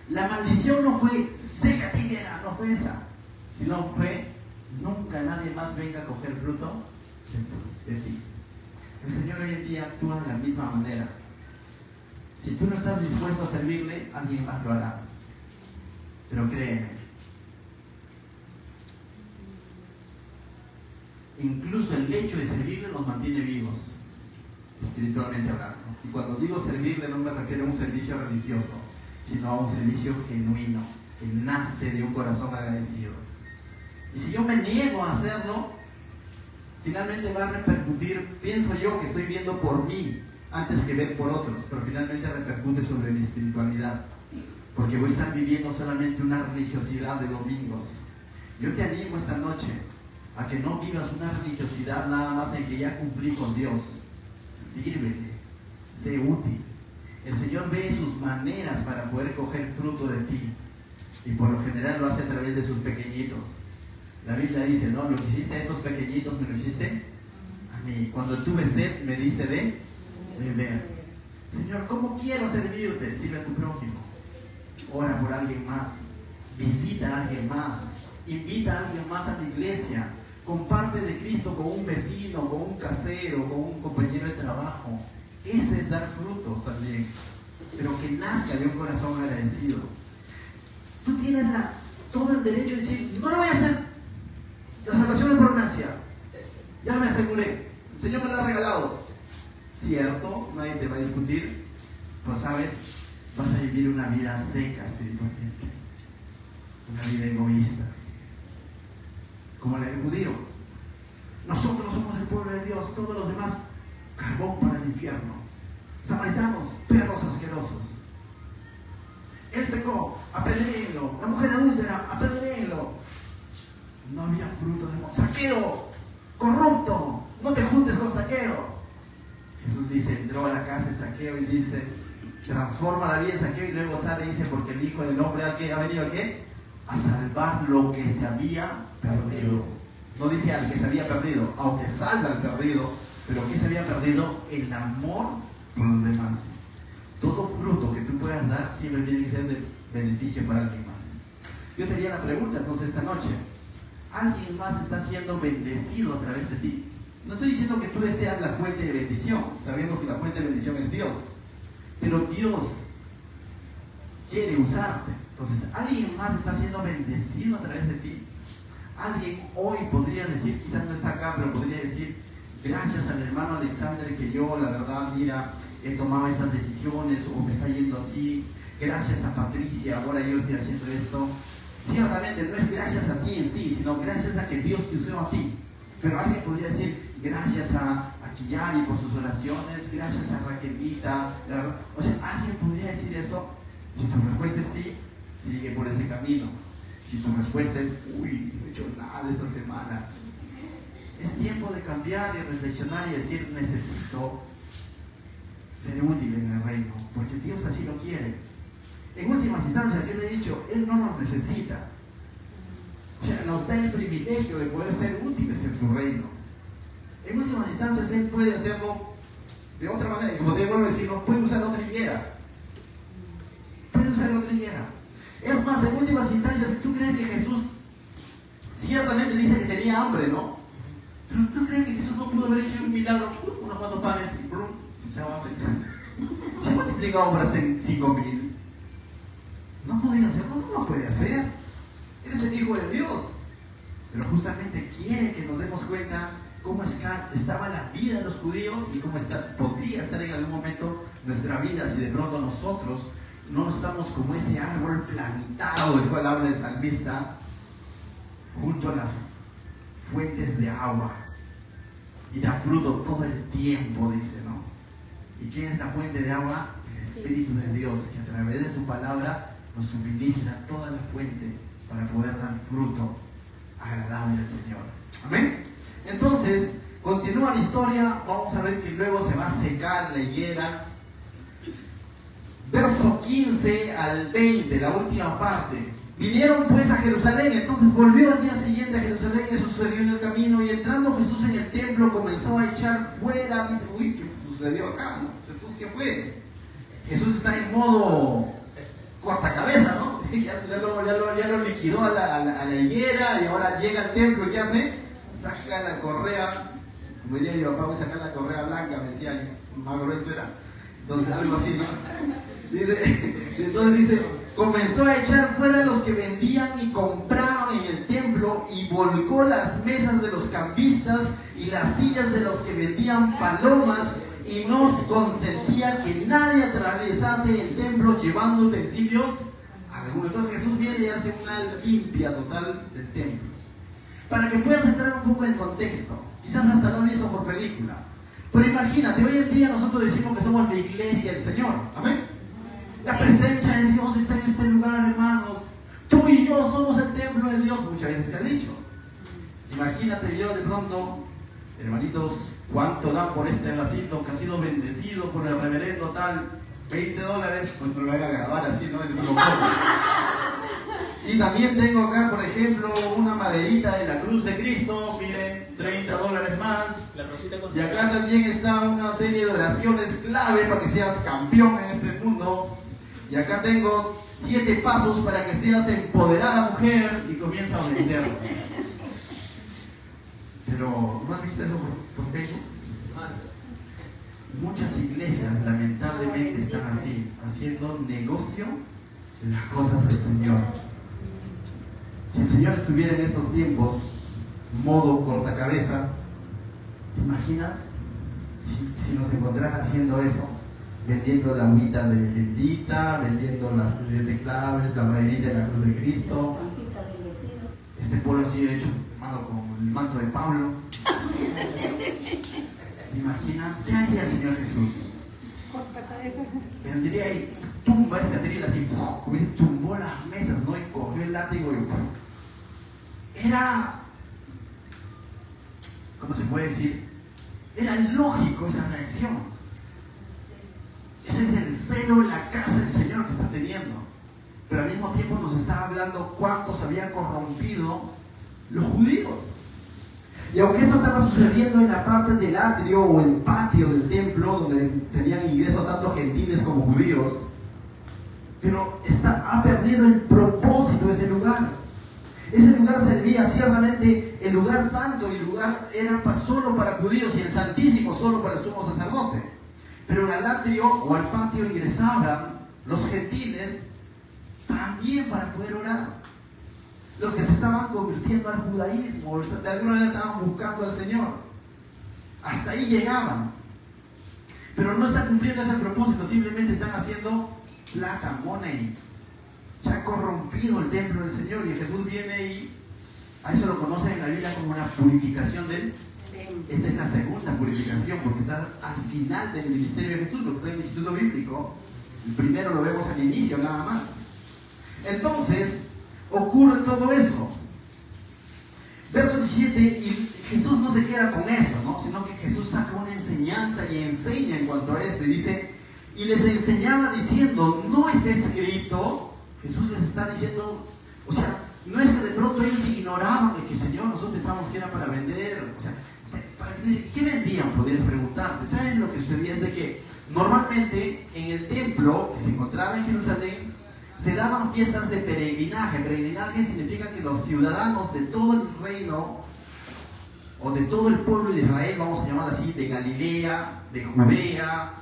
La maldición no fue: sécate higuera, no fue esa, sino fue: nunca nadie más venga a coger fruto de ti. El Señor hoy en día actúa de la misma manera. Si tú no estás dispuesto a servirle, alguien más lo hará. Pero créeme, incluso el hecho de servirle nos mantiene vivos, espiritualmente hablando. Y cuando digo servirle, no me refiero a un servicio religioso, sino a un servicio genuino, que nace de un corazón agradecido. Y si yo me niego a hacerlo, finalmente va a repercutir, pienso yo que estoy viendo por mí antes que ver por otros, pero finalmente repercute sobre mi espiritualidad, porque voy a estar viviendo solamente una religiosidad de domingos. Yo te animo esta noche a que no vivas una religiosidad nada más en que ya cumplí con Dios. Sírvele, sé útil. El Señor ve sus maneras para poder coger fruto de ti. Y por lo general lo hace a través de sus pequeñitos. La Biblia dice, no, lo que hiciste a estos pequeñitos me lo hiciste a mí. Cuando tuve sed me diste de beber. Señor, ¿cómo quiero servirte? Sirve a tu prójimo. Ora por alguien más. Visita a alguien más. Invita a alguien más a la iglesia. Comparte de Cristo con un vecino, con un casero, con un compañero de trabajo. Ese es dar frutos también. Pero que nazca de un corazón agradecido. Tú tienes todo el derecho de decir, no lo voy a hacer. La salvación es por gracia. Ya me aseguré. El Señor me lo ha regalado. Cierto, nadie te va a discutir. Pues sabes, vas a vivir una vida seca espiritualmente. Una vida egoísta. Como la del judío. Nosotros somos el pueblo de Dios, todos los demás, carbón para el infierno. Samaritanos, perros asquerosos. Él pecó, apedréenlo. La mujer adúltera, apedréenlo. No había fruto de amor. Saqueo, corrupto, no te juntes con Saqueo. Jesús dice, entró a la casa de Saqueo y dice, transforma la vida de Saqueo, y luego sale y dice, porque el Hijo del Hombre ha venido ¿a qué? A salvar lo que se había perdido. No dice al que se había perdido, aunque salva al perdido, pero ¿qué se había perdido? El amor por los demás. Todo fruto que tú puedas dar siempre tiene que ser de beneficio para alguien más. Yo te haría la pregunta entonces esta noche, ¿alguien más está siendo bendecido a través de ti? No estoy diciendo que tú seas la fuente de bendición, sabiendo que la fuente de bendición es Dios, pero Dios quiere usarte. Entonces, ¿alguien más está siendo bendecido a través de ti? Alguien hoy podría decir, quizás no está acá, pero podría decir, gracias al hermano Alexander que yo, la verdad, mira, he tomado estas decisiones o me está yendo así. Gracias a Patricia, ahora yo estoy haciendo esto. Ciertamente no es gracias a ti en sí, sino gracias a que Dios te usó a ti. Pero alguien podría decir, gracias a Kiyari por sus oraciones, gracias a Raquelita. O sea, ¿alguien podría decir eso? Si tu respuesta es sí, sigue por ese camino. Si tu respuesta es, uy, no he hecho nada esta semana, es tiempo de cambiar y reflexionar y decir, necesito ser útil en el reino, porque Dios así lo quiere. En últimas instancias, yo le he dicho, Él no nos necesita. O sea, nos da el privilegio de poder ser útiles en su reino. En últimas instancias, Él puede hacerlo de otra manera. Y como te vuelvo a decir, no puede usar otra higuera. Puede usar otra higuera. Es más, en últimas instancias, ¿tú crees que Jesús ciertamente dice que tenía hambre, no? Pero ¿tú crees que Jesús no pudo haber hecho un milagro? Unos cuantos panes y ¡brum! Se ha multiplicado para 5,000. No podía hacerlo, no lo puede hacer. Él es el Hijo de Dios. Pero justamente quiere que nos demos cuenta cómo estaba la vida de los judíos y cómo podría estar en algún momento nuestra vida si de pronto nosotros no estamos como ese árbol plantado del cual habla el salmista junto a las fuentes de agua y da fruto todo el tiempo, dice, ¿no? ¿Y quién es la fuente de agua? El Espíritu de Dios, que a través de su palabra nos suministra toda la fuente para poder dar fruto agradable al Señor. Amén. Entonces, continúa la historia. Vamos a ver que luego se va a secar la higuera. Verso 15 al 20, la última parte. Vinieron pues a Jerusalén, entonces volvió al día siguiente a Jerusalén, eso sucedió en el camino, y entrando Jesús en el templo comenzó a echar fuera, dice, uy, ¿qué sucedió acá? ¿No? Jesús, ¿qué fue? Jesús está en modo cortacabeza, ¿no? Ya lo liquidó a la higuera, y ahora llega al templo, ¿y qué hace? Saca la correa, como diría mi papá, voy a sacar la correa blanca, me decía, más grueso era, entonces algo así, ¿no? Entonces dice, comenzó a echar fuera a los que vendían y compraban en el templo, y volcó las mesas de los cambistas y las sillas de los que vendían palomas, y no consentía que nadie atravesase el templo llevando utensilios algunos. Entonces Jesús viene y hace una limpia total del templo. Para que puedas entrar un poco en contexto, quizás hasta lo has visto por película, pero imagínate, hoy en día nosotros decimos que somos la iglesia del Señor, amén. La presencia de Dios está en este lugar, hermanos. Tú y yo somos el templo de Dios, muchas veces se ha dicho. Imagínate yo de pronto, hermanitos, cuánto dan por este vasito que ha sido bendecido por el reverendo tal. $20, pues me lo voy a grabar así, ¿no? Y también tengo acá, por ejemplo, una maderita de la cruz de Cristo, miren, $30 más. Y acá también está una serie de oraciones clave para que seas campeón en este mundo. Y acá tengo 7 pasos para que seas empoderada mujer y comienza a vender. Pero, ¿no has visto eso por Facebook? Muchas iglesias lamentablemente están así, haciendo negocio de las cosas del Señor. Si el Señor estuviera en estos tiempos, modo cortacabeza, ¿te imaginas si nos encontrara haciendo eso? Vendiendo la agüita de bendita, vendiendo las 7 claves, la maderita de la cruz de Cristo. Este pueblo así hecho, mano, con el manto de Pablo. ¿Te imaginas? ¿Qué haría el Señor Jesús? Vendría y tumba este atril así, tumbó las mesas, ¿no? Y cogió el látigo y era, ¿cómo se puede decir? Era lógico esa reacción. Ese es el celo en la casa del Señor que está teniendo. Pero al mismo tiempo nos está hablando cuántos habían corrompido los judíos. Y aunque esto estaba sucediendo en la parte del atrio o el patio del templo, donde tenían ingreso tanto gentiles como judíos, pero ha perdido el propósito de ese lugar. Ese lugar servía ciertamente el lugar santo, y el lugar era solo para judíos y el santísimo solo para el sumo sacerdote. Pero al atrio o al patio ingresaban los gentiles también para poder orar. Los que se estaban convirtiendo al judaísmo, de alguna manera estaban buscando al Señor. Hasta ahí llegaban. Pero no están cumpliendo ese propósito, simplemente están haciendo plata, money. Se ha corrompido el templo del Señor, y Jesús viene y a eso lo conocen en la Biblia como una purificación del. Esta es la segunda purificación, porque está al final del ministerio de Jesús, lo que está en el Instituto Bíblico. El primero lo vemos al inicio, nada más. Entonces, ocurre todo eso. Verso 17, y Jesús no se queda con eso, ¿no? Sino que Jesús saca una enseñanza y enseña en cuanto a esto, y dice, y les enseñaba diciendo, no está escrito. Jesús les está diciendo, o sea, no es que de pronto ellos ignoraban que Señor, nosotros pensamos que era para vender, o sea, ¿qué vendían? Podrías preguntarte. ¿Sabes lo que sucedía? Es de que normalmente en el templo que se encontraba en Jerusalén se daban fiestas de peregrinaje. Peregrinaje significa que los ciudadanos de todo el reino o de todo el pueblo de Israel, vamos a llamar así, de Galilea, de Judea,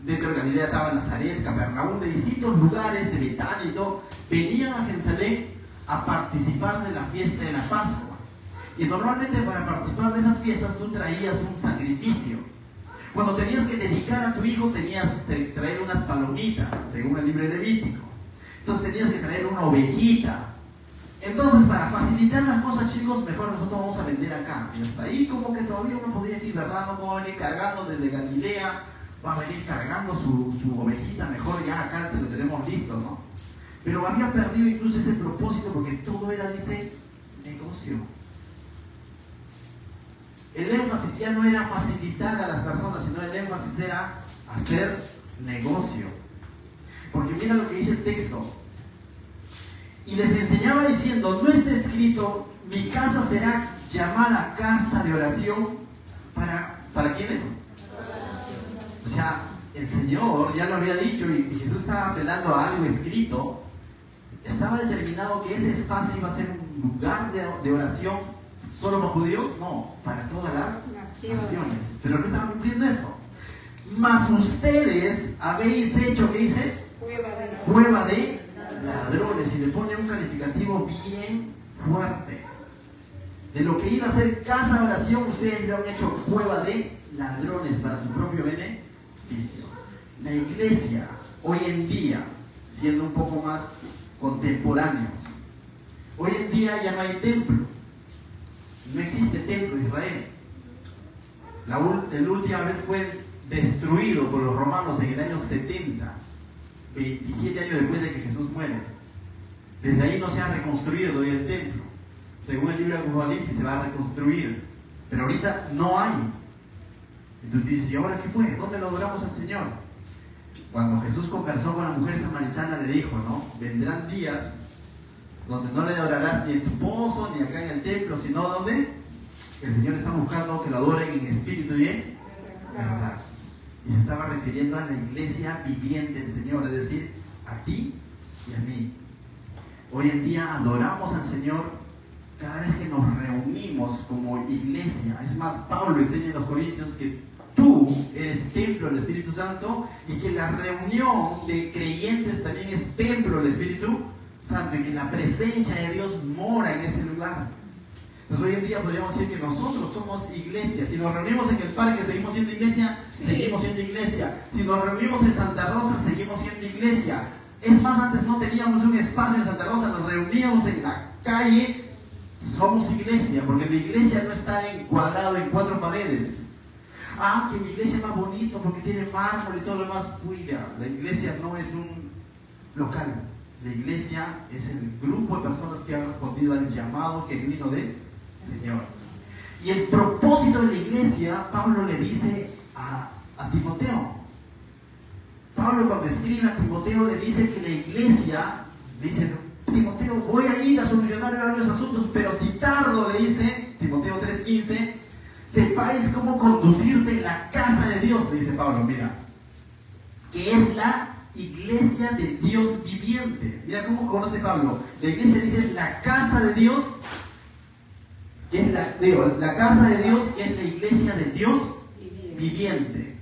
dentro de Galilea estaba Nazaret, Capernaum, de distintos lugares, de Betania y todo, venían a Jerusalén a participar de la fiesta de la Pascua. Y normalmente para participar de esas fiestas tú traías un sacrificio. Cuando tenías que dedicar a tu hijo tenías que traer unas palomitas, según el libro Levítico. Entonces tenías que traer una ovejita. Entonces, para facilitar las cosas, chicos, mejor nosotros vamos a vender acá. Y hasta ahí como que todavía uno podría decir, ¿verdad? No puedo venir cargando desde Galilea, va a venir cargando su ovejita, mejor ya acá se lo tenemos listo, ¿no? Pero había perdido incluso ese propósito, porque todo era, dice, negocio. El énfasis ya no era facilitar a las personas, sino el énfasis era hacer negocio. Porque mira lo que dice el texto. Y les enseñaba diciendo, no está escrito, mi casa será llamada casa de oración ¿para quiénes? O sea, el Señor ya lo había dicho, y Jesús estaba apelando a algo escrito. Estaba determinado que ese espacio iba a ser un lugar de oración. ¿Solo los judíos? No, para todas las naciones. Pero no estaban cumpliendo eso. Mas ustedes habéis hecho, ¿qué dice? Cueva de ladrones. Y le pone un calificativo bien fuerte. De lo que iba a ser casa de oración, ustedes lo han hecho cueva de ladrones para tu propio beneficio. La iglesia, hoy en día, siendo un poco más contemporáneos, hoy en día ya no hay templo. No existe templo en Israel. La última vez fue destruido por los romanos en el año 70, 27 años después de que Jesús muere. Desde ahí no se ha reconstruido todavía el templo. Según el libro de Apocalipsis se va a reconstruir, pero ahorita no hay. Entonces dices, ¿y ahora qué fue? ¿Dónde lo adoramos al Señor? Cuando Jesús conversó con la mujer samaritana, le dijo, ¿no? Vendrán días donde no le adorarás ni en tu pozo, ni acá en el templo, sino donde el Señor está buscando que lo adoren en espíritu y en verdad. Y se estaba refiriendo a la iglesia viviente del Señor, es decir, a ti y a mí. Hoy en día adoramos al Señor cada vez que nos reunimos como iglesia. Es más, Pablo enseña en los Corintios que tú eres templo del Espíritu Santo y que la reunión de creyentes también es templo del Espíritu Santo y que la presencia de Dios mora en ese lugar. Entonces hoy en día podríamos decir que nosotros somos iglesia. Si nos reunimos en el parque, seguimos siendo iglesia, seguimos siendo iglesia. Si nos reunimos en Santa Rosa, seguimos siendo iglesia. Es más, antes no teníamos un espacio en Santa Rosa, nos reuníamos en la calle, somos iglesia, porque la iglesia no está encuadrado en 4 paredes. Ah, que mi iglesia es más bonito porque tiene mármol y todo lo demás. Mira, la iglesia no es un local. La iglesia es el grupo de personas que han respondido al llamado genuino del Señor. Y el propósito de la iglesia, Pablo le dice a Timoteo. Pablo, cuando escribe a Timoteo, le dice que la iglesia, le dice, Timoteo, voy a ir a solucionar varios asuntos, pero si tardo, le dice, Timoteo 3:15, sepáis cómo conducirte en la casa de Dios, le dice Pablo, mira, que es la iglesia de Dios viviente. Mira cómo conoce Pablo. La iglesia dice la casa de Dios, que es la casa de Dios, que es la iglesia de Dios viviente.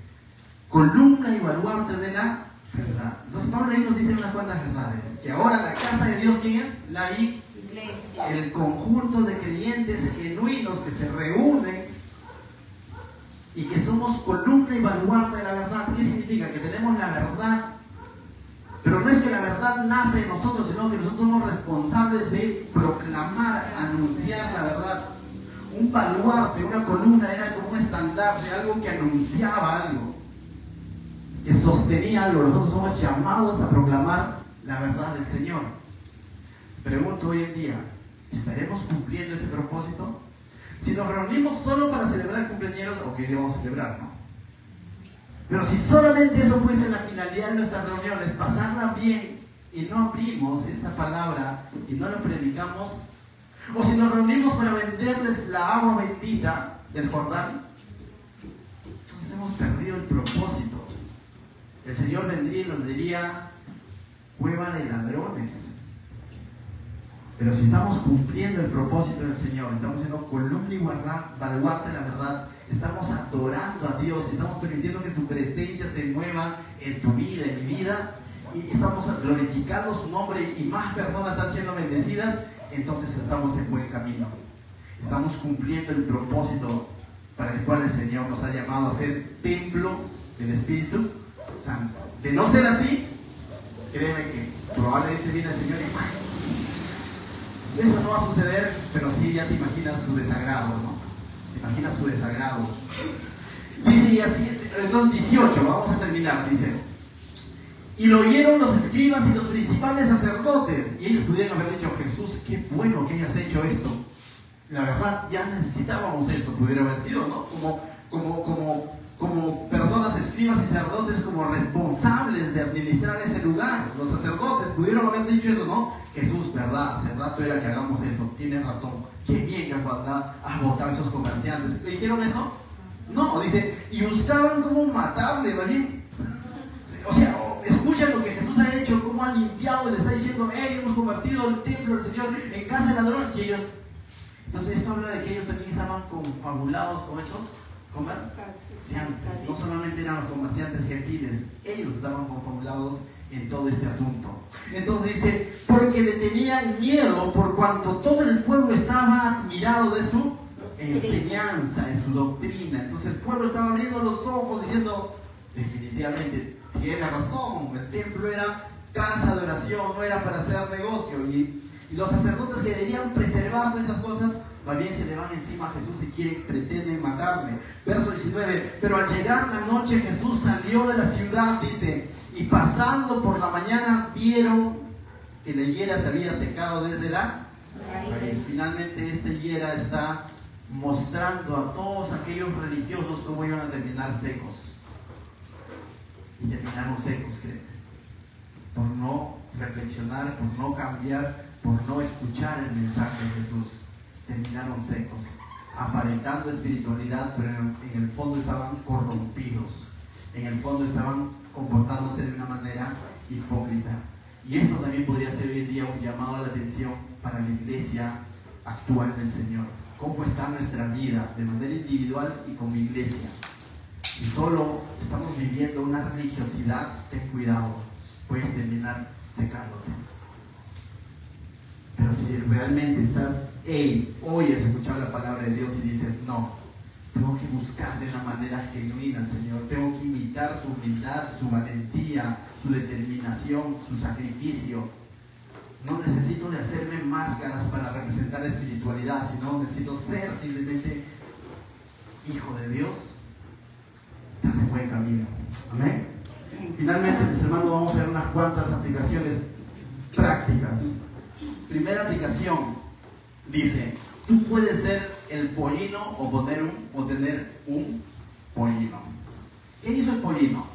Columna y baluarte de la verdad. Entonces Pablo ahí nos dice unas cuantas verdades. Que ahora la casa de Dios, ¿quién es? La iglesia. El conjunto de creyentes genuinos que se reúnen y que somos columna y baluarte de la verdad. ¿Qué significa? Que tenemos la verdad. Pero no es que la verdad nace de nosotros, sino que nosotros somos responsables de proclamar, anunciar la verdad. Un baluarte, una columna era como un estandarte, algo que anunciaba algo, que sostenía algo. Nosotros somos llamados a proclamar la verdad del Señor. Pregunto hoy en día, ¿estaremos cumpliendo ese propósito? Si nos reunimos solo para celebrar cumpleaños, ok, debemos celebrar, ¿no? Pero si solamente eso fuese la finalidad de nuestras reuniones, pasarla bien, y no abrimos esta palabra y no la predicamos, o si nos reunimos para venderles la agua bendita del Jordán, entonces hemos perdido el propósito. El Señor vendría y nos diría, cueva de ladrones. Pero si estamos cumpliendo el propósito del Señor, estamos siendo columna y baluarte de la verdad, estamos adorando a Dios, estamos permitiendo que su presencia se mueva en tu vida, en mi vida, y estamos glorificando su nombre y más personas están siendo bendecidas, entonces estamos en buen camino. Estamos cumpliendo el propósito para el cual el Señor nos ha llamado a ser templo del Espíritu Santo. De no ser así, créeme que probablemente viene el Señor y eso no va a suceder, pero sí ya te imaginas su desagrado, ¿no? Te imaginas su desagrado. Dice, y así, entonces 18, vamos a terminar, dice. Y lo oyeron los escribas y los principales sacerdotes, y ellos pudieron haber dicho, Jesús, qué bueno que hayas hecho esto. La verdad, ya necesitábamos esto, pudiera haber sido, ¿no? Como personas, escribas y sacerdotes, como responsables de administrar ese lugar. Los sacerdotes pudieron haber dicho eso, ¿no? Jesús, verdad, hace rato era que hagamos eso, tienes razón. Qué bien que has votado a esos comerciantes. ¿Le dijeron eso? No, dice, y buscaban cómo matarle, ¿vale? O sea, escucha lo que Jesús ha hecho, cómo ha limpiado y le está diciendo, hemos convertido el templo del Señor en casa de ladrones. Y ellos, entonces esto habla de que ellos también estaban confabulados con esos comerciantes. No solamente eran los comerciantes gentiles, ellos estaban confabulados en todo este asunto. Entonces dice, porque le tenían miedo por cuanto todo el pueblo estaba admirado de su enseñanza, de su doctrina. Entonces el pueblo estaba abriendo los ojos diciendo, definitivamente tiene razón, el templo era casa de oración, no era para hacer negocio. Y los sacerdotes que debían preservar todas estas cosas, más bien se le van encima a Jesús y pretenden matarle. Verso 19, pero al llegar la noche Jesús salió de la ciudad, dice, y pasando por la mañana vieron que la higuera se había secado desde la raíz. Finalmente esta higuera está mostrando a todos aquellos religiosos cómo iban a terminar secos. y terminaron secos, créeme. Por no reflexionar, por no cambiar, por no escuchar el mensaje de Jesús. Terminaron secos, aparentando espiritualidad, pero en el fondo estaban corrompidos. En el fondo estaban comportándose de una manera hipócrita. Y esto también podría ser hoy en día un llamado a la atención para la iglesia actual del Señor. ¿Cómo está nuestra vida de manera individual y como iglesia? Si solo estamos viviendo una religiosidad, ten cuidado, puedes terminar secándote. Pero si realmente estás, hoy has escuchado la palabra de Dios y dices, no, tengo que buscar de una manera genuina al Señor, tengo que imitar su humildad, su valentía, su determinación, su sacrificio. No necesito de hacerme máscaras para representar la espiritualidad, sino necesito ser simplemente hijo de Dios. Estás en buen camino. Amén. Finalmente, mis hermanos, vamos a ver unas cuantas aplicaciones prácticas. Primera aplicación, dice, tú puedes ser el pollino o tener un pollino. ¿Qué hizo el pollino?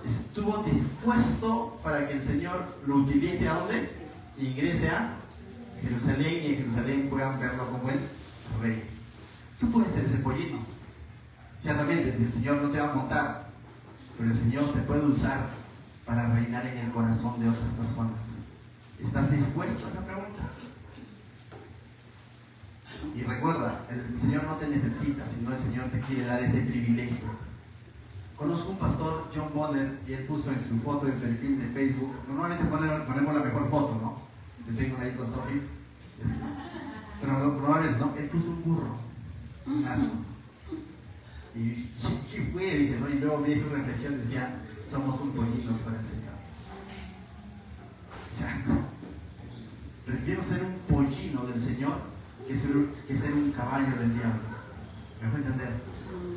Estuvo dispuesto para que el Señor lo utilice ¿a dónde? Ingrese a Jerusalén y en Jerusalén puedan verlo como el rey. Tú puedes ser ese pollino. Ciertamente, el Señor no te va a montar, pero el Señor te puede usar para reinar en el corazón de otras personas. ¿Estás dispuesto a la pregunta? Y recuerda, el Señor no te necesita, sino el Señor te quiere dar ese privilegio. Conozco un pastor, John Bonner, y él puso en su foto de perfil de Facebook, normalmente ponemos la mejor foto, ¿no? Yo tengo ahí con Sophie, pero normalmente no, él puso un burro, un asno. Y ¿qué fue? Dije, ¿no? Y luego vi su reflexión, decía, somos un pollino para el Señor. Ya, prefiero ser un pollino del Señor que ser un caballo del diablo. ¿Me voy a entender?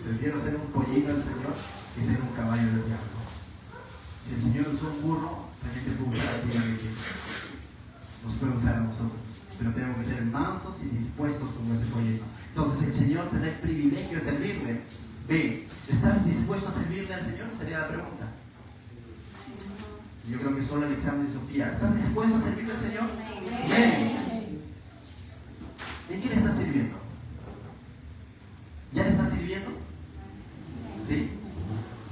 Prefiero ser un pollino del Señor que ser un caballo del diablo. Si el Señor usó un burro, también te puede usar a ti, que nos puede usar a nosotros. Pero tenemos que ser mansos y dispuestos como ese pollino. Entonces el Señor te da el privilegio de servirle. Ve, ¿estás dispuesto a servirle al Señor? Sería la pregunta. Yo creo que solo el examen de Sofía. ¿Estás dispuesto a servirle al Señor? Ven. ¿En quién estás sirviendo? ¿Ya le estás sirviendo? ¿Sí?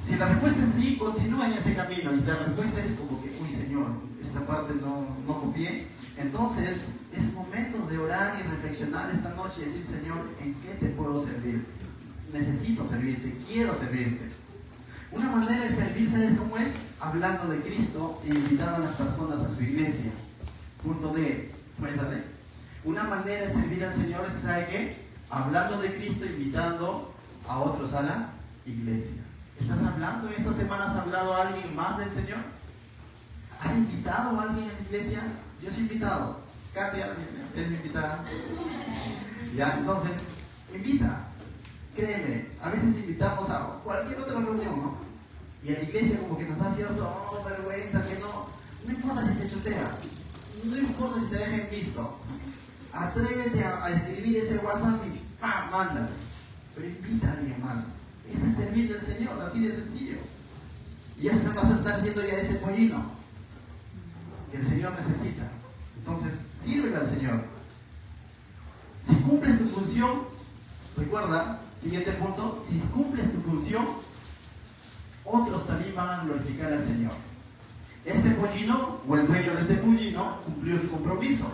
Si la respuesta es sí, continúa en ese camino. Y la respuesta es como que, uy Señor, esta parte no copié. Entonces es momento de orar y reflexionar esta noche y decir, Señor, ¿en qué te puedo servir? Necesito servirte, quiero servirte. Una manera de servir, ¿sabes cómo es? Hablando de Cristo e invitando a las personas a su iglesia. Punto D. Cuéntale. Una manera de servir al Señor es, ¿sabe qué? Hablando de Cristo, invitando a otros a la iglesia. ¿Estás hablando? ¿Esta semana has hablado a alguien más del Señor? ¿Has invitado a alguien a la iglesia? Yo soy invitado. Katia, eres mi invitada. Ya, entonces, invita. Créeme, a veces invitamos a cualquier otra reunión, ¿no? Y a la iglesia como que nos da cierto vergüenza, que no importa si te chutea, no importa si te dejen visto. Atrévete a escribir ese WhatsApp y ¡pam! Mándalo. Pero invita a alguien más. Ese es servirle al Señor, así de sencillo. Y ya vas a estar haciendo ya ese pollino que el Señor necesita. Entonces, sírvele al Señor. Si cumples tu función, recuerda, siguiente punto, si cumples tu función, otros también van a glorificar al Señor. Este pollino, o el dueño de este pollino, cumplió su compromiso.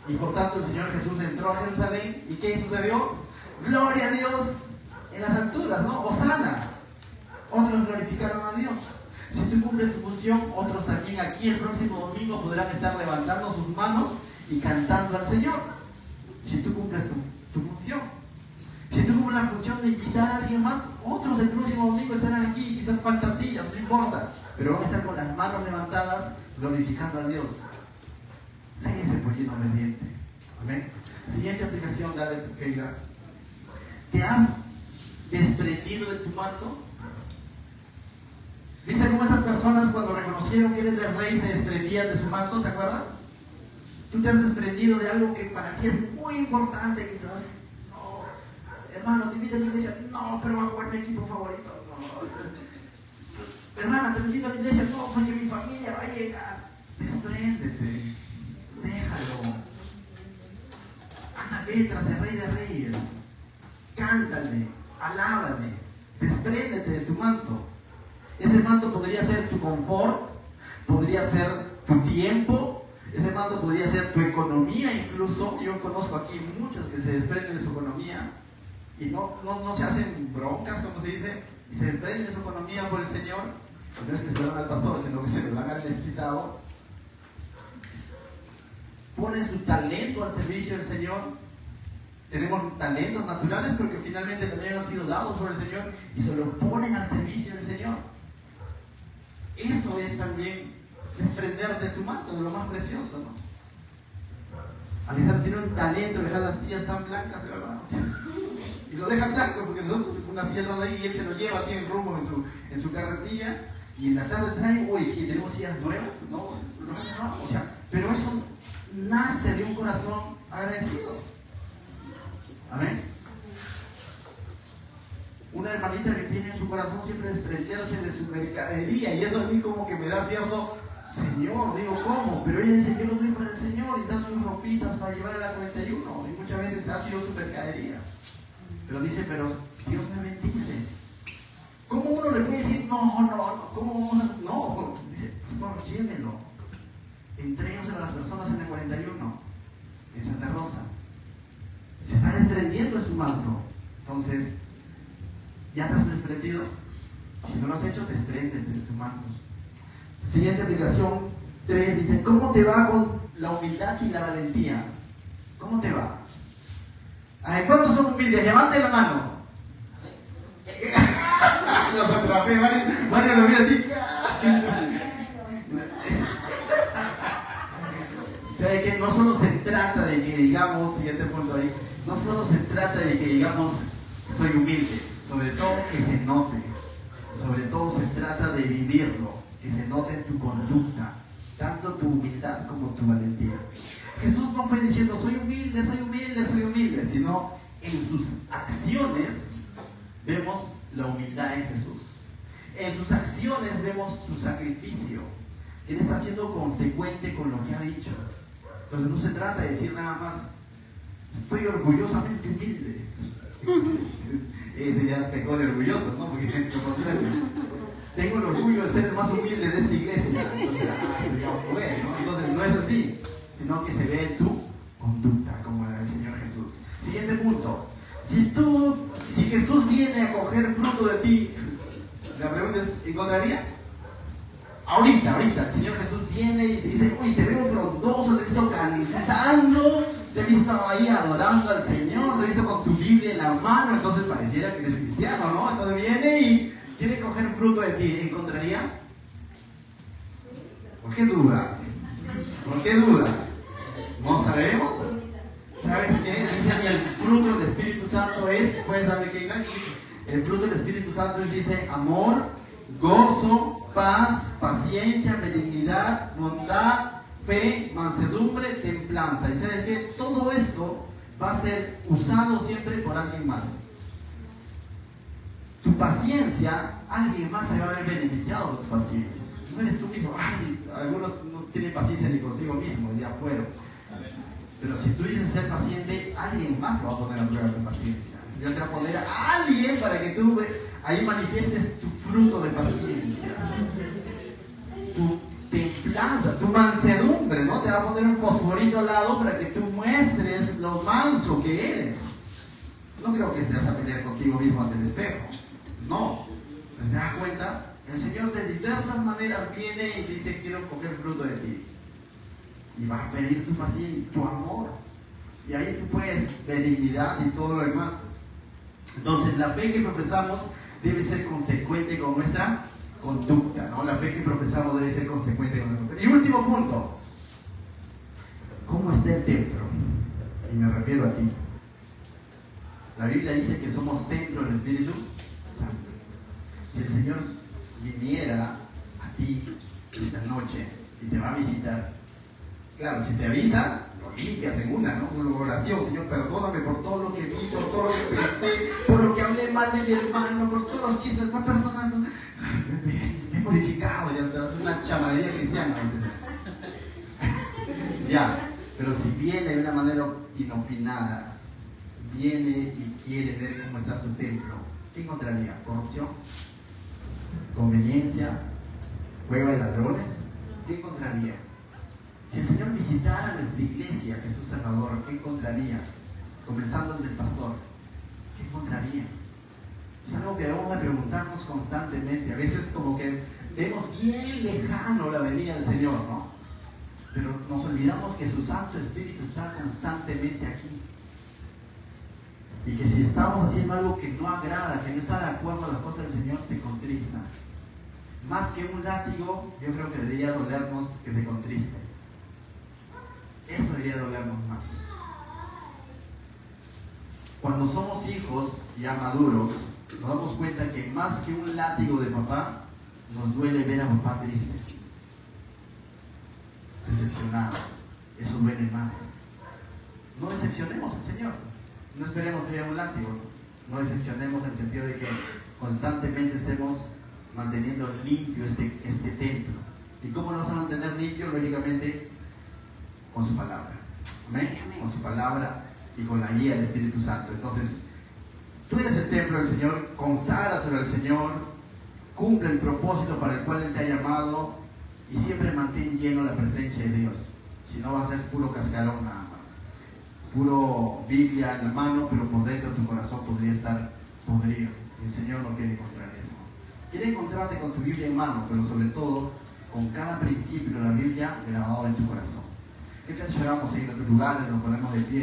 Y por tanto el Señor Jesús entró a Jerusalén, ¿y qué sucedió? Gloria a Dios en las alturas, ¿no? Hosana. Otros glorificaron a Dios. Si tú cumples tu función, otros también aquí el próximo domingo podrán estar levantando sus manos y cantando al Señor. Si tú cumples tu función. Si tú cumples la función de invitar a alguien más, otros el próximo domingo estarán aquí, quizás faltan sillas, no importa, pero van a estar con las manos levantadas glorificando a Dios. Sé ese pollino obediente. Amén. Siguiente aplicación, dale, Keila. ¿Te has desprendido de tu manto? ¿Viste cómo estas personas cuando reconocieron que eres el rey se desprendían de su manto? ¿Te acuerdas? Tú te has desprendido de algo que para ti es muy importante, quizás. No, hermano, te invito a la iglesia. No, pero va a jugar mi equipo favorito. No. hermana, te invito a la iglesia, no, porque mi familia va a llegar. Despréndete, déjalo. Anda, ve tras el Rey de Reyes. Cántale, alábale, despréndete de tu manto. Ese manto podría ser tu confort, podría ser tu tiempo, ese manto podría ser tu economía incluso. Yo conozco aquí muchos que se desprenden de su economía y no se hacen broncas, como se dice, y se desprenden de su economía por el Señor. No es que se lo dan al pastor, sino que se lo dan al necesitado. Ponen su talento al servicio del Señor. Tenemos talentos naturales, pero que finalmente también han sido dados por el Señor y se lo ponen al servicio del Señor. Eso es también desprenderte de tu manto, de lo más precioso, ¿no? Alejandro tiene un talento, dejar las sillas tan blancas, de verdad. O sea, y lo deja blanco, porque nosotros una silla de ahí y él se lo lleva así en rumbo en su carretilla, y en la tarde trae, oye, ¿que tenemos sillas nuevas? No, o sea, pero eso nace de un corazón agradecido. Amén. Una hermanita que tiene en su corazón siempre desprenderse de su mercadería, y eso a mí como que me da cierto, Señor, digo, ¿cómo? Pero ella dice, yo lo doy para el Señor, y da sus ropitas para llevar a la 41, y muchas veces ha sido su mercadería. Pero dice, pero Dios me bendice. ¿Cómo uno le puede decir, no, ¿cómo vamos a...? No, dice, pastor, llévelo, entrégaselo a las personas en la 41, en Santa Rosa. Se está desprendiendo de su manto. Entonces, ¿ya te has desprendido? Si no lo has hecho, despréndete de tu manto. Siguiente aplicación 3 dice, ¿cómo te va con la humildad y la valentía? ¿Cómo te va? ¿Cuántos son humildes? Levanten la mano. Los atrapé, varios lo vi así. ¿Sabe que no solo se trata de que digamos, siguiente punto ahí, no solo se trata de que digamos, soy humilde, sobre todo que se note, sobre todo se trata de vivirlo, que se note en tu conducta, tanto tu humildad como tu valentía. Jesús no fue diciendo, soy humilde, soy humilde, soy humilde, sino en sus acciones vemos la humildad en Jesús. En sus acciones vemos su sacrificio. Él está siendo consecuente con lo que ha dicho. Entonces no se trata de decir nada más, estoy orgullosamente humilde. Ese ya pecó de orgulloso, ¿no? Porque lo contrario. Tengo el orgullo de ser el más humilde de esta iglesia. Entonces, eso ya fue, ¿no? Entonces no es así, sino que se ve en tu conducta, como el Señor Jesús. Siguiente punto. Si Jesús viene a coger fruto de ti, la pregunta es, ¿encontraría? Ahorita, el Señor Jesús viene y dice, uy, te veo frondoso, te he visto cantando, te he visto ahí adorando al Señor, te he visto con tu Biblia en la mano, entonces pareciera que eres cristiano, ¿no? Entonces viene y quiere coger fruto de ti, ¿encontraría? ¿Por qué duda? ¿Por qué duda? ¿No sabemos? ¿Sabes qué? Dice, el fruto del Espíritu Santo es, ¿puedes darle que diga? El fruto del Espíritu Santo dice amor, gozo, paz, paciencia, benignidad, bondad, fe, mansedumbre, templanza. Y sabes que todo esto va a ser usado siempre por alguien más. Tu paciencia, alguien más se va a ver beneficiado de tu paciencia. No eres tú mismo. Ay, algunos no tienen paciencia ni consigo mismo, ya fueron. Pero si tú dices ser paciente, alguien más lo va a poner a prueba tu paciencia. El Señor te va a poner a alguien para que tú ahí manifiestes tu fruto de paciencia, tu templanza, tu mansedumbre, ¿no? Te va a poner un fosforito al lado para que tú muestres lo manso que eres. No creo que te vas a pelear contigo mismo ante el espejo. No. ¿Te das cuenta? El Señor de diversas maneras viene y dice, quiero coger fruto de ti. Y va a pedir tu paciencia, tu amor. Y ahí tú puedes, benignidad y todo lo demás. Entonces, la fe que profesamos debe ser consecuente con nuestra conducta, ¿no? La fe que profesamos debe ser consecuente con nuestra conducta. Y último punto. ¿Cómo está el templo? Y me refiero a ti. La Biblia dice que somos templo del Espíritu Santo. Si el Señor viniera a ti esta noche y te va a visitar, claro, si te avisa, lo limpias en una, ¿no? Una oración, Señor, perdóname por todo lo que vi, por todo lo que pensé, por lo que hablé mal de mi hermano, por todos los chistes, no, perdóname. Memoriza Pero si viene de una manera inopinada, viene y quiere ver cómo está tu templo, ¿qué encontraría? ¿Corrupción? ¿Conveniencia? ¿Juego de ladrones? ¿Qué encontraría? Si el Señor visitara nuestra iglesia, Jesús Salvador, ¿qué encontraría? Comenzando desde el pastor, ¿qué encontraría? Es algo que debemos de preguntarnos constantemente. A veces como que vemos bien lejano la venida del Señor, ¿no? Pero nos olvidamos que su Santo Espíritu está constantemente aquí. Y que si estamos haciendo algo que no agrada, que no está de acuerdo a las cosas del Señor, se contrista. Más que un látigo, yo creo que debería dolernos que se contriste. Eso debería dolernos más. Cuando somos hijos ya maduros, nos damos cuenta que más que un látigo de papá, nos duele ver a papá triste, decepcionado. Eso duele más. No decepcionemos al Señor. No esperemos que haya un látigo. No decepcionemos en el sentido de que constantemente estemos manteniendo limpio este templo. ¿Y cómo lo vamos a mantener limpio? Lógicamente, con su palabra. ¿Amén? Con su palabra y con la guía del Espíritu Santo. Entonces, tú eres el templo del Señor, conságraselo al Señor, cumple el propósito para el cual Él te ha llamado y siempre mantén lleno la presencia de Dios. Si no, va a ser puro cascarón nada más. Puro Biblia en la mano, pero por dentro tu corazón podría estar podrido. Y el Señor no quiere encontrar eso. Quiere encontrarte con tu Biblia en mano, pero sobre todo con cada principio de la Biblia grabado en tu corazón. ¿Qué tal si oramos ahí en nuestros lugares, nos ponemos de pie?